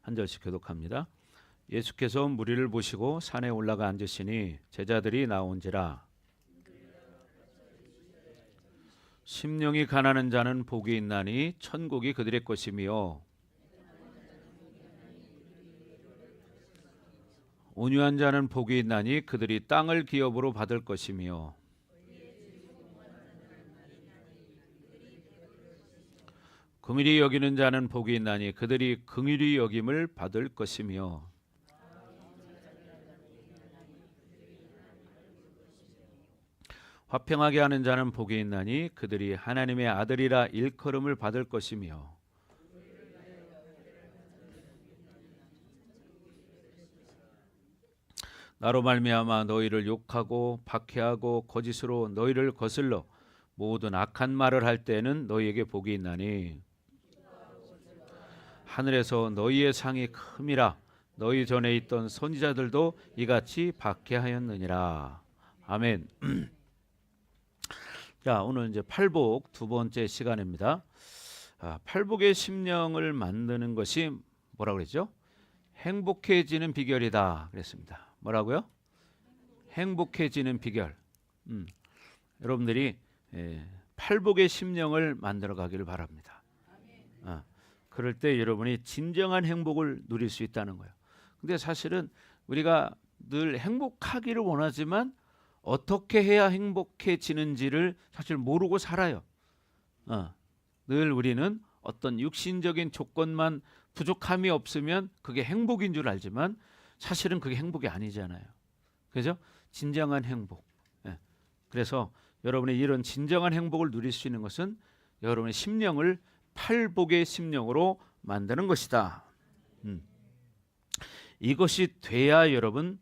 한 절씩 교독합니다. 예수께서 무리를 보시고 산에 올라가 앉으시니 제자들이 나온지라. 심령이 가난한 자는 복이 있나니 천국이 그들의 것이며 온유한 자는 복이 있나니 그들이 땅을 기업으로 받을 것이며 긍휼히 여기는 자는 복이 있나니 그들이 긍휼히 여김을 받을 것이며 화평하게 하는 자는 복이 있나니 그들이 하나님의 아들이라 일컬음을 받을 것이며 나로 말미암아 너희를 욕하고 박해하고 거짓으로 너희를 거슬러 모든 악한 말을 할 때에는 너희에게 복이 있나니 하늘에서 너희의 상이 큼이라. 너희 전에 있던 선지자들도 이같이 박해하였느니라. 아멘. 자, 오늘 이제 팔복 두 번째 시간입니다. 팔복의 심령을 만드는 것이 뭐라고 그랬죠? 행복해지는 비결이다 그랬습니다. 뭐라고요? 행복해지는 비결. 여러분들이 팔복의 심령을 만들어 가기를 바랍니다. 그럴 때 여러분이 진정한 행복을 누릴 수 있다는 거예요. 근데 사실은 우리가 늘 행복하기를 원하지만 어떻게 해야 행복해지는지를 사실 모르고 살아요. 늘 우리는 어떤 육신적인 조건만 부족함이 없으면 그게 행복인 줄 알지만 사실은 그게 행복이 아니잖아요. 그죠? 진정한 행복. 그래서 여러분이 이런 진정한 행복을 누릴 수 있는 것은 여러분의 심령을 팔복의 심령으로 만드는 것이다. 이것이 돼야 여러분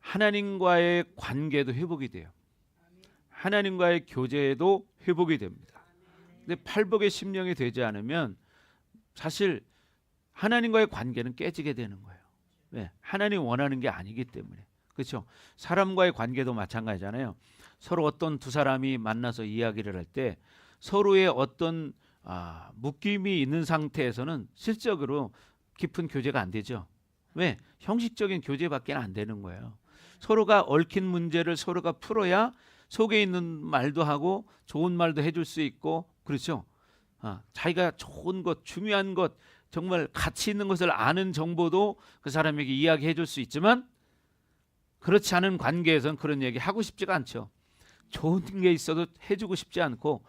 하나님과의 관계도 회복이 돼요. 하나님과의 교제도 회복이 됩니다. 근데 팔복의 심령이 되지 않으면 사실 하나님과의 관계는 깨지게 되는 거예요. 왜? 하나님 원하는 게 아니기 때문에. 그렇죠? 사람과의 관계도 마찬가지잖아요. 서로 어떤 두 사람이 만나서 이야기를 할 때 서로의 어떤 묶임이 있는 상태에서는 실적으로 깊은 교제가 안 되죠. 왜? 형식적인 교제밖에 안 되는 거예요. 서로가 얽힌 문제를 서로가 풀어야 속에 있는 말도 하고 좋은 말도 해줄 수 있고, 그렇죠? 자기가 좋은 것, 중요한 것, 정말 가치 있는 것을 아는 정보도 그 사람에게 이야기해 줄 수 있지만 그렇지 않은 관계에서는 그런 얘기 하고 싶지가 않죠. 좋은 게 있어도 해주고 싶지 않고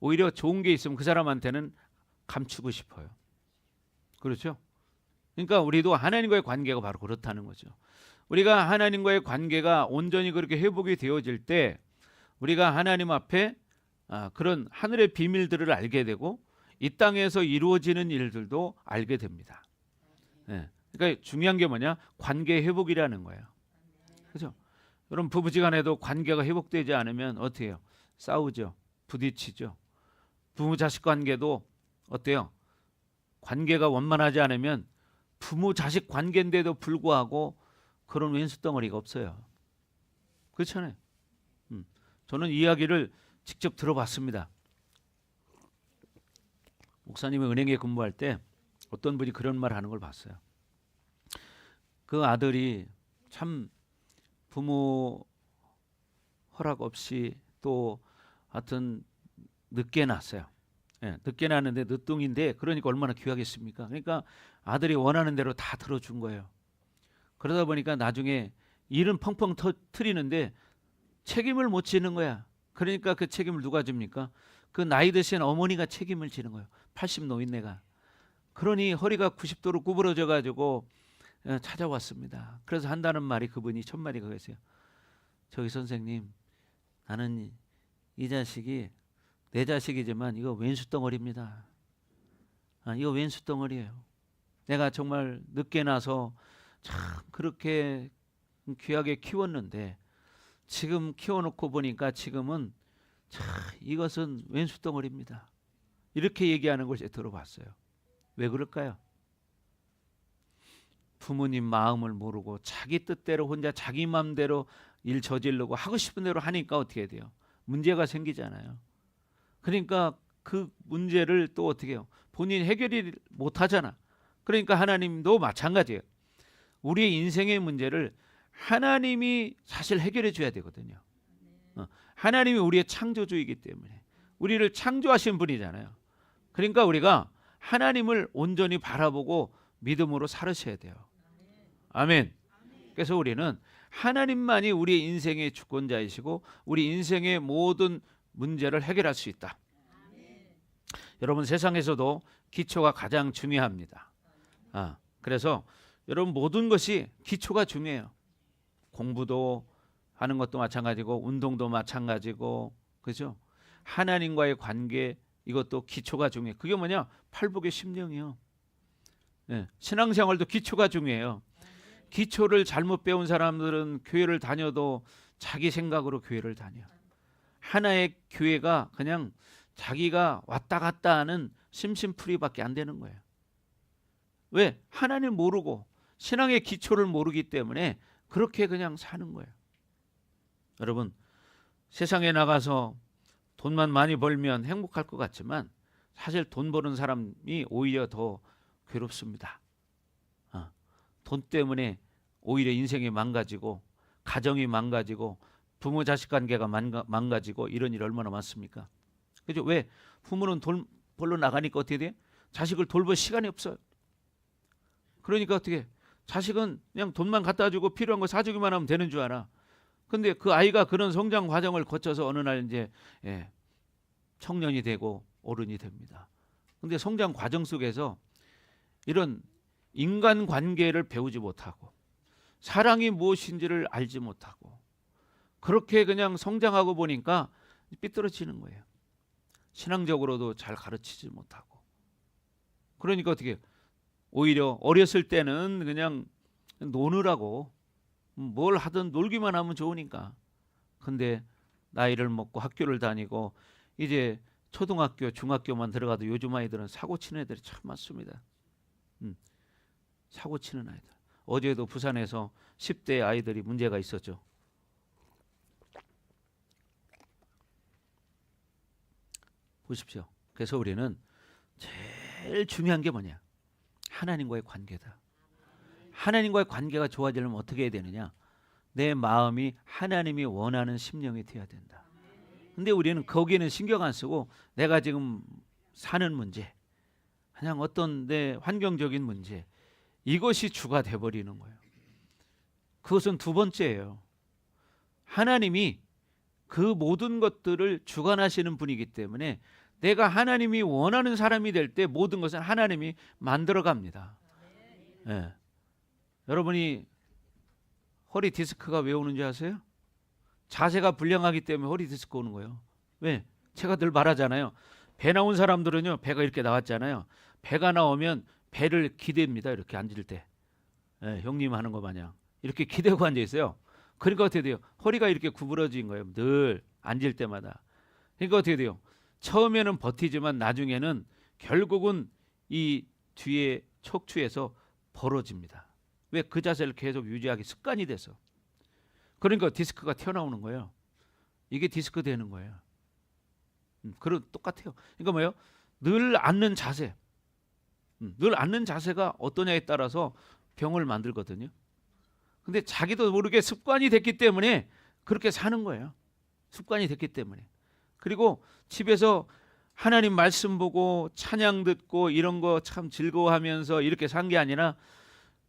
오히려 좋은 게 있으면 그 사람한테는 감추고 싶어요. 그렇죠? 그러니까 우리도 하나님과의 관계가 바로 그렇다는 거죠. 우리가 하나님과의 관계가 온전히 그렇게 회복이 되어질 때 우리가 하나님 앞에 그런 하늘의 비밀들을 알게 되고 이 땅에서 이루어지는 일들도 알게 됩니다. 그러니까 중요한 게 뭐냐? 관계 회복이라는 거예요. 그렇죠? 여러분 부부지간에도 관계가 회복되지 않으면 어떻게 해요? 싸우죠. 부딪히죠. 부모 자식 관계도 어때요? 관계가 원만하지 않으면 부모 자식 관계인데도 불구하고 그런 왼수 덩어리가 없어요. 그렇잖아요. 저는 이야기를 직접 들어봤습니다. 목사님이 은행에 근무할 때 어떤 분이 그런 말 하는 걸 봤어요. 그 아들이 참 부모 허락 없이 또 하여튼 늦게 낳았어요. 늦게 낳았는데 늦둥인데 그러니까 얼마나 귀하겠습니까? 그러니까 아들이 원하는 대로 다 들어준 거예요. 그러다 보니까 나중에 일은 펑펑 트리는데 책임을 못 지는 거야. 그러니까 그 책임을 누가 집니까? 그 나이 드신 어머니가 책임을 지는 거예요. 80 노인네가. 그러니 허리가 90도로 구부러져 가지고 찾아왔습니다. 그래서 한다는 말이 그분이 첫 마디가 그랬어요. 저기 선생님, 나는 이 자식이 내 자식이지만 이거 왼수덩어리입니다. 이거 왼수덩어리예요. 내가 정말 늦게 나서 참 그렇게 귀하게 키웠는데 지금 키워놓고 보니까 지금은 참 이것은 왼수덩어리입니다. 이렇게 얘기하는 걸 제가 들어봤어요. 왜 그럴까요? 부모님 마음을 모르고 자기 뜻대로 혼자 자기 마음대로 일 저지르고 하고 싶은 대로 하니까 어떻게 돼요? 문제가 생기잖아요. 그러니까 그 문제를 또 어떻게 해요? 본인이 해결이 못하잖아. 그러니까 하나님도 마찬가지예요. 우리의 인생의 문제를 하나님이 사실 해결해 줘야 되거든요. 하나님이 우리의 창조주이기 때문에 우리를 창조하신 분이잖아요. 그러니까 우리가 하나님을 온전히 바라보고 믿음으로 살으셔야 돼요. 아멘. 그래서 우리는 하나님만이 우리의 인생의 주권자이시고 우리 인생의 모든 문제를 해결할 수 있다. 여러분, 세상에서도 기초가 가장 중요합니다. 그래서 여러분, 모든 것이 기초가 중요해요. 공부도 하는 것도 마찬가지고 운동도 마찬가지고, 그죠? 하나님과의 관계, 이것도 기초가 중요해요. 그게 뭐냐? 팔복의 심령이요. 네, 신앙생활도 기초가 중요해요. 기초를 잘못 배운 사람들은 교회를 다녀도 자기 생각으로 교회를 다녀. 하나의 교회가 그냥 자기가 왔다 갔다 하는 심심풀이밖에 안 되는 거예요. 왜? 하나님 모르고 신앙의 기초를 모르기 때문에 그렇게 그냥 사는 거예요. 여러분, 세상에 나가서 돈만 많이 벌면 행복할 것 같지만 사실 돈 버는 사람이 오히려 더 괴롭습니다. 돈 때문에 오히려 인생이 망가지고 가정이 망가지고 부모 자식 관계가 망가지고 이런 일 얼마나 많습니까? 그죠? 왜? 부모는 돈 벌러 나가니까 어떻게 돼? 자식을 돌볼 시간이 없어요. 그러니까 어떻게? 자식은 그냥 돈만 갖다 주고 필요한 거 사주기만 하면 되는 줄 알아. 근데 그 아이가 그런 성장 과정을 거쳐서 어느 날 이제 청년이 되고 어른이 됩니다. 근데 성장 과정 속에서 이런 인간 관계를 배우지 못하고 사랑이 무엇인지를 알지 못하고 그렇게 그냥 성장하고 보니까 삐뚤어지는 거예요. 신앙적으로도 잘 가르치지 못하고. 그러니까 어떻게 오히려 어렸을 때는 그냥 노느라고 뭘 하든 놀기만 하면 좋으니까. 근데 나이를 먹고 학교를 다니고 이제 초등학교, 중학교만 들어가도 요즘 아이들은 사고 치는 애들이 참 많습니다. 사고 치는 아이들. 어제도 부산에서 10대 아이들이 문제가 있었죠. 보십시오. 그래서 우리는 제일 중요한 게 뭐냐? 하나님과의 관계다. 하나님과의 관계가 좋아지려면 어떻게 해야 되느냐? 내 마음이 하나님이 원하는 심령이 되어야 된다. 근데 우리는 거기에는 신경 안 쓰고 내가 지금 사는 문제, 그냥 어떤 내 환경적인 문제, 이것이 주가 돼버리는 거예요. 그것은 두 번째예요. 하나님이 그 모든 것들을 주관하시는 분이기 때문에 내가 하나님이 원하는 사람이 될 때 모든 것은 하나님이 만들어 갑니다. 네. 여러분이 허리 디스크가 왜 오는지 아세요? 자세가 불량하기 때문에 허리 디스크 오는 거예요. 왜? 제가 늘 말하잖아요. 배 나온 사람들은요, 배가 이렇게 나왔잖아요. 배가 나오면 배를 기댑니다. 이렇게 앉을 때. 네, 형님 하는 거 마냥 이렇게 기대고 앉아 있어요. 그러니까 어떻게 돼요? 허리가 이렇게 구부러진 거예요. 늘 앉을 때마다. 그러니까 어떻게 돼요? 처음에는 버티지만 나중에는 결국은 이 뒤에 척추에서 벌어집니다. 왜? 그 자세를 계속 유지하기 습관이 돼서. 그러니까 디스크가 튀어나오는 거예요. 이게 디스크 되는 거예요. 그런 똑같아요. 그러니까 뭐예요? 늘 앉는 자세. 늘 앉는 자세가 어떠냐에 따라서 병을 만들거든요. 근데 자기도 모르게 습관이 됐기 때문에 그렇게 사는 거예요. 습관이 됐기 때문에. 그리고 집에서 하나님 말씀 보고 찬양 듣고 이런 거 참 즐거워하면서 이렇게 산 게 아니라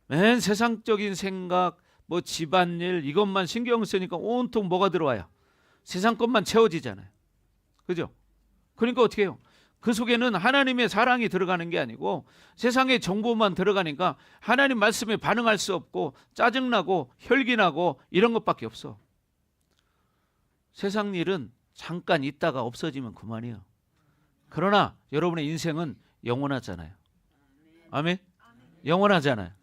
맨 세상적인 생각, 뭐 집안일 이것만 신경 쓰니까 온통 뭐가 들어와요? 세상 것만 채워지잖아요. 그죠? 그러니까 어떻게 해요? 그 속에는 하나님의 사랑이 들어가는 게 아니고 세상의 정보만 들어가니까 하나님 말씀에 반응할 수 없고 짜증나고 혈기나고 이런 것밖에 없어. 세상 일은 잠깐 있다가 없어지면 그만이에요. 그러나 여러분의 인생은 영원하잖아요. 아멘? 영원하잖아요.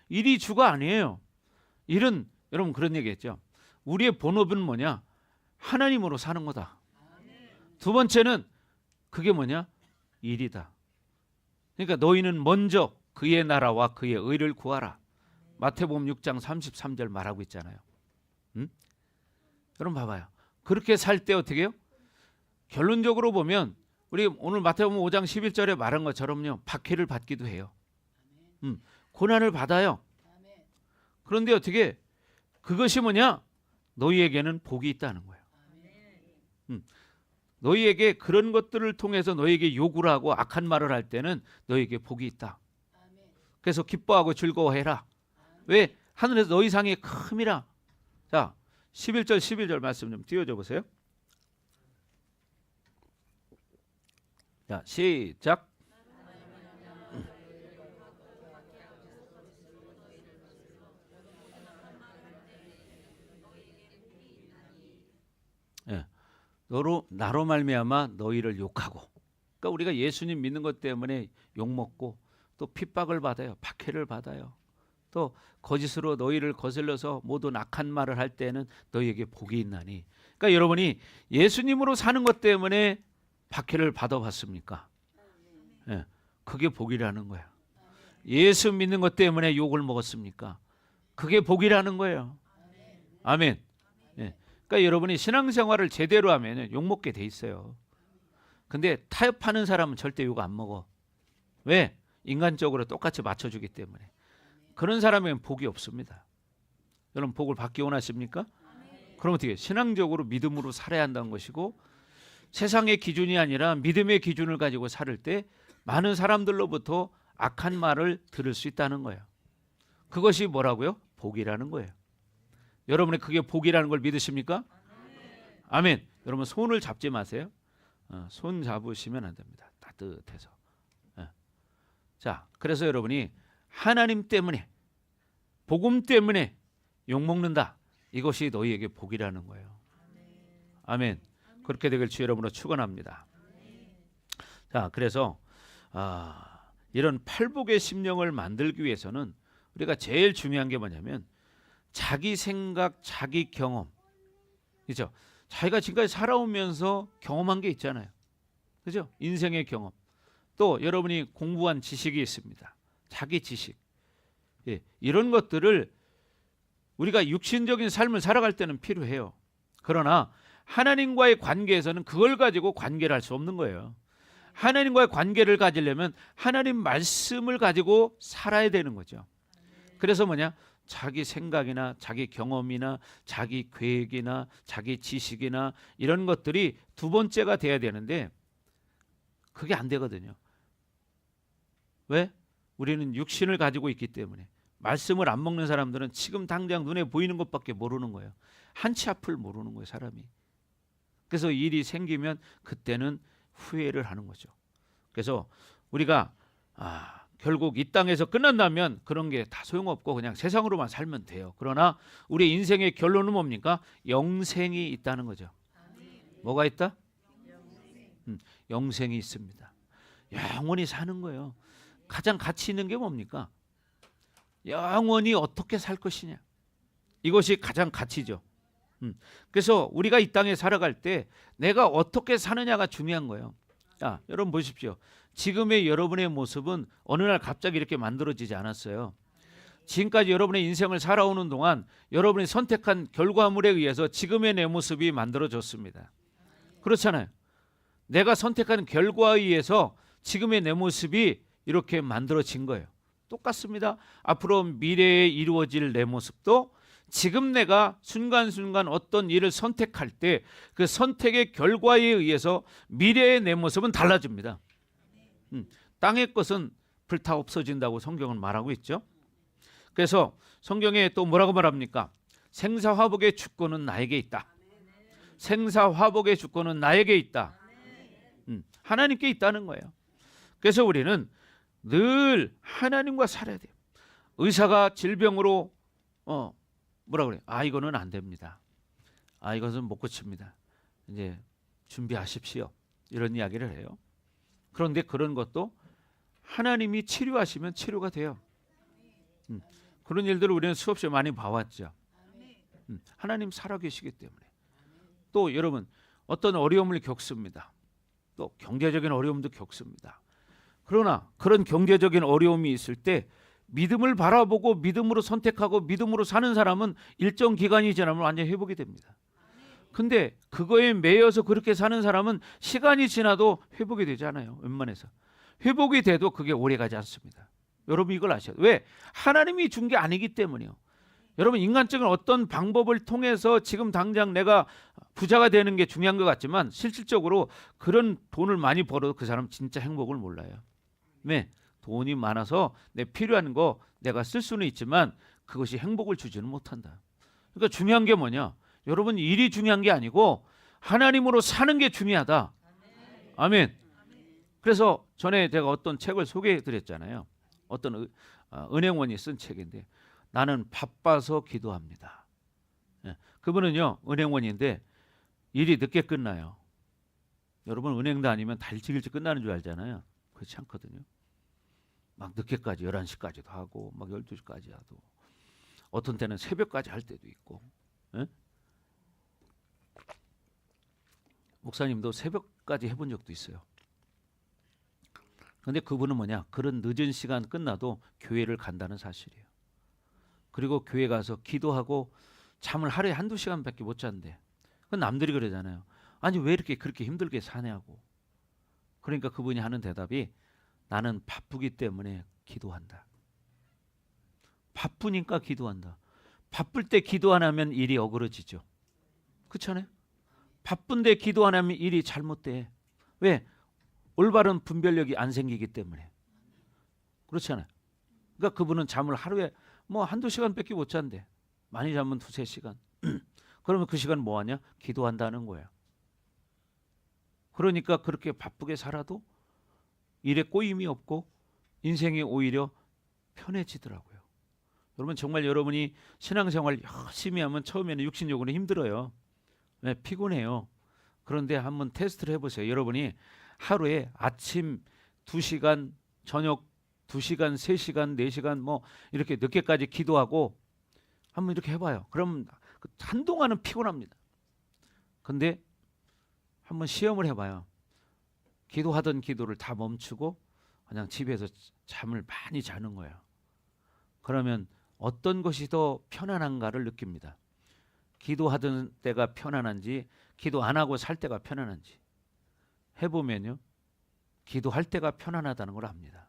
일이 주가 아니에요. 일은 여러분 그런 얘기했죠. 우리의 본업은 뭐냐? 하나님으로 사는 거다. 두 번째는 그게 뭐냐? 일이다. 그러니까 너희는 먼저 그의 나라와 그의 의를 구하라. 마태복음 6장 33절 말하고 있잖아요. 여러분 봐봐요. 그렇게 살 때 어떻게 해요? 결론적으로 보면 우리 오늘 마태복음 5장 11절에 말한 것처럼요. 박해를 받기도 해요. 고난을 받아요. 그런데 어떻게 그것이 뭐냐? 너희에게는 복이 있다는 거예요. 너희에게 그런 것들을 통해서 너희에게 요구를 하고 악한 말을 할 때는 너희에게 복이 있다. 그래서 기뻐하고 즐거워해라. 왜? 하늘에서 너희 상이 큼이라. 자, 11절 12절 말씀 좀 띄워줘 보세요. 자, 시작. 예. 나로 말미암아 너희를 욕하고. 그러니까 우리가 예수님 믿는 것 때문에 욕 먹고 또 핍박을 받아요. 박해를 받아요. 또 거짓으로 너희를 거슬러서 모든 악한 말을 할 때는 너희에게 복이 있나니. 그러니까 여러분이 예수님으로 사는 것 때문에 박해를 받아봤습니까? 예, 그게 복이라는 거예요. 예수 믿는 것 때문에 욕을 먹었습니까? 그게 복이라는 거예요. 아멘. 예, 그러니까 여러분이 신앙생활을 제대로 하면 욕 먹게 돼 있어요. 근데 타협하는 사람은 절대 욕 안 먹어. 왜? 인간적으로 똑같이 맞춰주기 때문에. 그런 사람에겐 복이 없습니다. 여러분 복을 받기 원하십니까? 그럼 어떻게? 신앙적으로 믿음으로 살아야 한다는 것이고, 세상의 기준이 아니라 믿음의 기준을 가지고 살 때 많은 사람들로부터 악한 말을 들을 수 있다는 거예요. 그것이 뭐라고요? 복이라는 거예요. 여러분이 그게 복이라는 걸 믿으십니까? 아멘. 여러분 손을 잡지 마세요. 손 잡으시면 안 됩니다. 따뜻해서. 자, 그래서 여러분이 하나님 때문에, 복음 때문에 욕먹는다. 이것이 너희에게 복이라는 거예요. 아멘. 그렇게 되길 주 여러분으로 축원합니다. 자, 그래서 이런 팔복의 심령을 만들기 위해서는 우리가 제일 중요한 게 뭐냐면 자기 생각, 자기 경험. 그렇죠? 자기가 지금까지 살아오면서 경험한 게 있잖아요. 그렇죠? 인생의 경험. 또 여러분이 공부한 지식이 있습니다. 자기 지식. 예, 이런 것들을 우리가 육신적인 삶을 살아갈 때는 필요해요. 그러나 하나님과의 관계에서는 그걸 가지고 관계를 할 수 없는 거예요. 하나님과의 관계를 가지려면 하나님 말씀을 가지고 살아야 되는 거죠. 그래서 뭐냐? 자기 생각이나 자기 경험이나 자기 계획이나 자기 지식이나 이런 것들이 두 번째가 돼야 되는데 그게 안 되거든요. 왜? 우리는 육신을 가지고 있기 때문에. 말씀을 안 먹는 사람들은 지금 당장 눈에 보이는 것밖에 모르는 거예요. 한치 앞을 모르는 거예요, 사람이. 그래서 일이 생기면 그때는 후회를 하는 거죠. 그래서 우리가 결국 이 땅에서 끝난다면 그런 게 다 소용없고 그냥 세상으로만 살면 돼요. 그러나 우리 인생의 결론은 뭡니까? 영생이 있다는 거죠. 뭐가 있다? 영생이 있습니다. 영원히 사는 거예요. 가장 가치 있는 게 뭡니까? 영원히 어떻게 살 것이냐. 이것이 가장 가치죠. 그래서 우리가 이 땅에 살아갈 때 내가 어떻게 사느냐가 중요한 거예요. 자, 여러분 보십시오. 지금의 여러분의 모습은 어느 날 갑자기 이렇게 만들어지지 않았어요. 지금까지 여러분의 인생을 살아오는 동안 여러분이 선택한 결과물에 의해서 지금의 내 모습이 만들어졌습니다. 그렇잖아요. 내가 선택한 결과에 의해서 지금의 내 모습이 이렇게 만들어진 거예요. 똑같습니다. 앞으로 미래에 이루어질 내 모습도 지금 내가 순간순간 어떤 일을 선택할 때 그 선택의 결과에 의해서 미래의 내 모습은 달라집니다. 땅의 것은 불타 없어진다고 성경은 말하고 있죠. 그래서 성경에 또 뭐라고 말합니까? 생사화복의 주권은 나에게 있다. 생사화복의 주권은 나에게 있다. 하나님께 있다는 거예요. 그래서 우리는 늘 하나님과 살아야 돼요. 의사가 질병으로 뭐라 그래? 이거는 안 됩니다. 이것은 못 고칩니다. 이제 준비하십시오. 이런 이야기를 해요. 그런데 그런 것도 하나님이 치료하시면 치료가 돼요. 그런 일들을 우리는 수없이 많이 봐왔죠. 하나님 살아계시기 때문에. 또 여러분 어떤 어려움을 겪습니다. 또 경제적인 어려움도 겪습니다. 그러나 그런 경제적인 어려움이 있을 때 믿음을 바라보고 믿음으로 선택하고 믿음으로 사는 사람은 일정 기간이 지나면 완전히 회복이 됩니다. 근데 그거에 매여서 그렇게 사는 사람은 시간이 지나도 회복이 되지 않아요. 웬만해서. 회복이 돼도 그게 오래 가지 않습니다. 여러분 이걸 아셔야 돼요. 왜? 하나님이 준 게 아니기 때문이요. 여러분 인간적인 어떤 방법을 통해서 지금 당장 내가 부자가 되는 게 중요한 것 같지만 실질적으로 그런 돈을 많이 벌어도 그 사람 진짜 행복을 몰라요. 왜? 돈이 많아서 내 필요한 거 내가 쓸 수는 있지만 그것이 행복을 주지는 못한다. 그러니까 중요한 게 뭐냐? 여러분 일이 중요한 게 아니고 하나님으로 사는 게 중요하다. 아멘. 그래서 전에 제가 어떤 책을 소개해 드렸잖아요. 어떤 은행원이 쓴 책인데 나는 바빠서 기도합니다. 예, 그분은요 은행원인데 일이 늦게 끝나요. 여러분 은행 다니면 다 일찍 끝나는 줄 알잖아요. 그렇지 않거든요. 막 늦게까지 11시까지도 하고 막 12시까지 하고 어떤 때는 새벽까지 할 때도 있고. 예? 목사님도 새벽까지 해본 적도 있어요. 근데 그분은 뭐냐? 그런 늦은 시간 끝나도 교회를 간다는 사실이에요. 그리고 교회 가서 기도하고 잠을 하루에 1~2시간밖에 못 잔대. 그건 남들이 그러잖아요. 아니 왜 이렇게 그렇게 힘들게 사냐고. 그러니까 그분이 하는 대답이 나는 바쁘기 때문에 기도한다. 바쁘니까 기도한다. 바쁠 때 기도 안 하면 일이 어그러지죠. 그렇잖아요. 바쁜데 기도 안 하면 일이 잘못돼. 왜? 올바른 분별력이 안 생기기 때문에. 그렇잖아요. 그러니까 그분은 잠을 하루에 뭐 1~2시간밖에 못 잔대. 많이 자면 2~3시간. 그러면 그 시간 뭐 하냐? 기도한다는 거야. 그러니까 그렇게 바쁘게 살아도 일에 꼬임이 없고 인생이 오히려 편해지더라고요. 여러분 정말 여러분이 신앙생활 열심히 하면 처음에는 육신적으로 힘들어요. 네, 피곤해요. 그런데 한번 테스트를 해보세요. 여러분이 하루에 아침 2시간, 저녁 2시간, 3시간, 4시간 뭐 이렇게 늦게까지 기도하고 한번 이렇게 해봐요. 그럼 한동안은 피곤합니다. 근데 한번 시험을 해봐요. 기도하던 기도를 다 멈추고 그냥 집에서 잠을 많이 자는 거예요. 그러면 어떤 것이 더 편안한가를 느낍니다. 기도하던 때가 편안한지 기도 안 하고 살 때가 편안한지 해보면요. 기도할 때가 편안하다는 걸 압니다.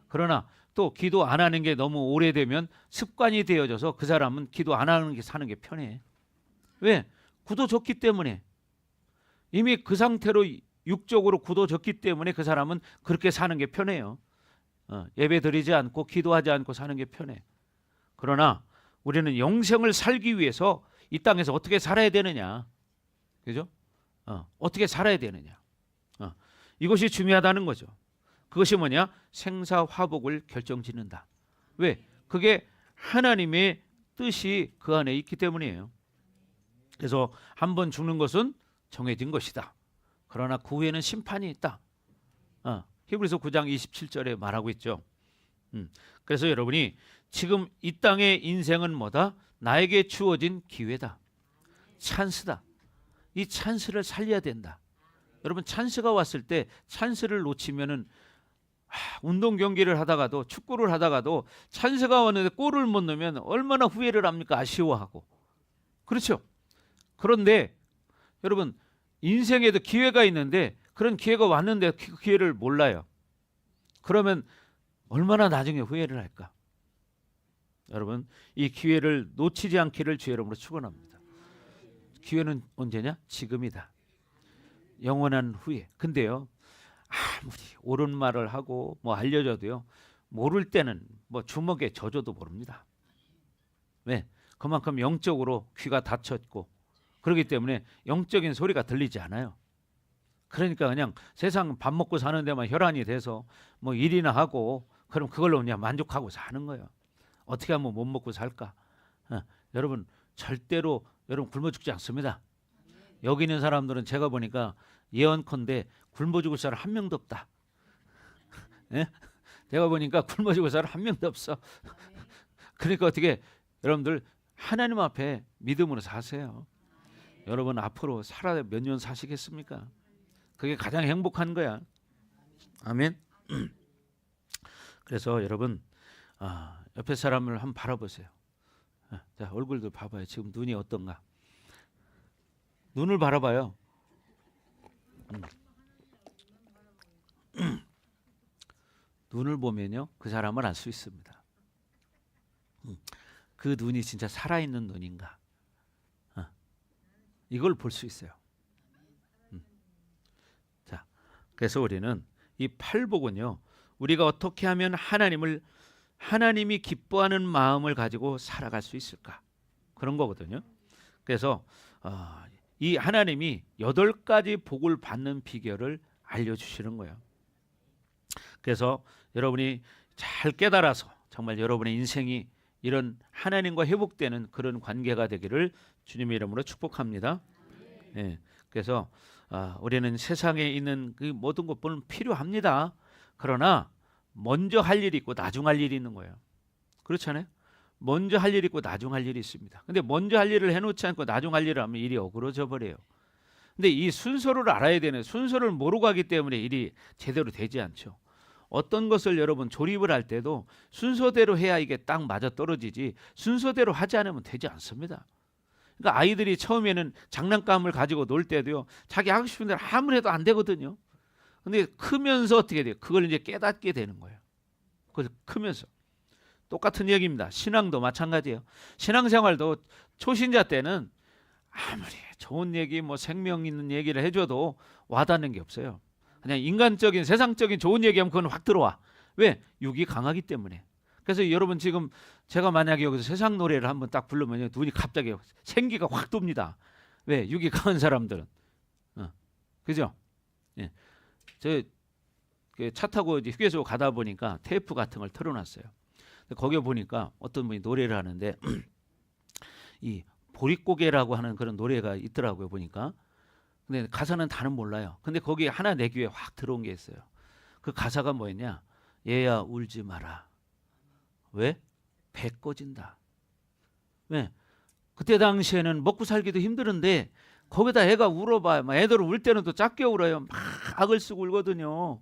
그러나 또 기도 안 하는 게 너무 오래되면 습관이 되어져서 그 사람은 기도 안 하는 게 사는 게 편해. 왜? 굳어졌기 때문에. 이미 그 상태로 육적으로 굳어졌기 때문에 그 사람은 그렇게 사는 게 편해요. 예배 드리지 않고 기도하지 않고 사는 게 편해. 그러나 우리는 영생을 살기 위해서 이 땅에서 어떻게 살아야 되느냐. 그죠? 어떻게 살아야 되느냐. 이것이 중요하다는 거죠. 그것이 뭐냐? 생사화복을 결정짓는다. 왜? 그게 하나님의 뜻이 그 안에 있기 때문이에요. 그래서 한번 죽는 것은 정해진 것이다. 그러나 그 후에는 심판이 있다. 히브리서 9장 27절에 말하고 있죠. 그래서 여러분이 지금 이 땅의 인생은 뭐다? 나에게 주어진 기회다. 찬스다. 이 찬스를 살려야 된다. 여러분 찬스가 왔을 때 찬스를 놓치면은 운동 경기를 하다가도 축구를 하다가도 찬스가 왔는데 골을 못 넣으면 얼마나 후회를 합니까? 아쉬워하고. 그렇죠? 그런데 여러분 인생에도 기회가 있는데 그런 기회가 왔는데 그 기회를 몰라요. 그러면 얼마나 나중에 후회를 할까? 여러분 이 기회를 놓치지 않기를 주의 이름으로 축원합니다. 기회는 언제냐? 지금이다. 영원한 후에. 근데요 아무리 옳은 말을 하고 뭐 알려줘도요 모를 때는 뭐 주먹에 젖어도 모릅니다. 왜? 그만큼 영적으로 귀가 닫혔고 그렇기 때문에 영적인 소리가 들리지 않아요. 그러니까 그냥 세상 밥 먹고 사는 데만 혈안이 돼서 뭐 일이나 하고 그럼 그걸로 그냥 만족하고 사는 거예요. 어떻게 하면 못 먹고 살까? 여러분 절대로 여러분 굶어 죽지 않습니다. 여기 있는 사람들은 제가 보니까 예언컨대 굶어 죽을 사람 한 명도 없다. 예? 제가 보니까 굶어 죽을 사람 한 명도 없어. 그러니까 어떻게 여러분들 하나님 앞에 믿음으로 사세요. 여러분 앞으로 살아 몇 년 사시겠습니까? 그게 가장 행복한 거야. 아멘. 그래서 여러분 옆에 사람을 한번 바라보세요. 자 얼굴도 봐봐요. 지금 눈이 어떤가? 눈을 바라봐요. 눈을 보면요 그 사람을 알 수 있습니다. 그 눈이 진짜 살아있는 눈인가, 이걸 볼 수 있어요. 자, 그래서 우리는 이 팔복은요 우리가 어떻게 하면 하나님이 기뻐하는 마음을 가지고 살아갈 수 있을까, 그런 거거든요. 그래서 이 하나님이 8가지 복을 받는 비결을 알려주시는 거예요. 그래서 여러분이 잘 깨달아서 정말 여러분의 인생이 이런 하나님과 회복되는 그런 관계가 되기를 주님의 이름으로 축복합니다. 네, 그래서 우리는 세상에 있는 그 모든 것들은 필요합니다. 그러나 먼저 할 일이 있고 나중 할 일이 있는 거예요. 그렇잖아요. 먼저 할 일이 있고 나중 할 일이 있습니다. 근데 먼저 할 일을 해놓지 않고 나중 할 일을 하면 일이 어그러져 버려요. 근데 이 순서를 알아야 되는, 순서를 모르고 하기 때문에 일이 제대로 되지 않죠. 어떤 것을 여러분 조립을 할 때도 순서대로 해야 이게 딱 맞아 떨어지지, 순서대로 하지 않으면 되지 않습니다. 그러니까 아이들이 처음에는 장난감을 가지고 놀 때도요 자기 하고 싶은 대로 아무리 해도 안 되거든요. 근데 크면서 어떻게 돼요? 그걸 이제 깨닫게 되는 거예요. 그래서 크면서 똑같은 얘기입니다. 신앙도 마찬가지예요. 신앙생활도 초신자 때는 아무리 좋은 얘기, 뭐 생명 있는 얘기를 해줘도 와닿는 게 없어요. 그냥 인간적인 세상적인 좋은 얘기하면 그건 확 들어와. 왜? 육이 강하기 때문에. 그래서 여러분 지금 제가 만약에 여기서 세상 노래를 한번 딱 부르면 눈이 갑자기 생기가 확 돕니다. 왜? 육이 강한 사람들은. 그죠? 예. 저 차 타고 이제 휴게소 가다 보니까 테이프 같은 걸 틀어놨어요. 거기에 보니까 어떤 분이 노래를 하는데 이 보릿고개라고 하는 그런 노래가 있더라고요. 보니까. 근데 가사는 다는 몰라요. 근데 거기에 하나 내 귀에 확 들어온 게 있어요. 그 가사가 뭐였냐? 얘야 울지 마라. 왜? 배 꺼진다. 왜? 그때 당시에는 먹고 살기도 힘들은데 거기다 애가 울어봐요. 막 애들 울 때는 또 작게 울어요. 막 악을 쓰고 울거든요.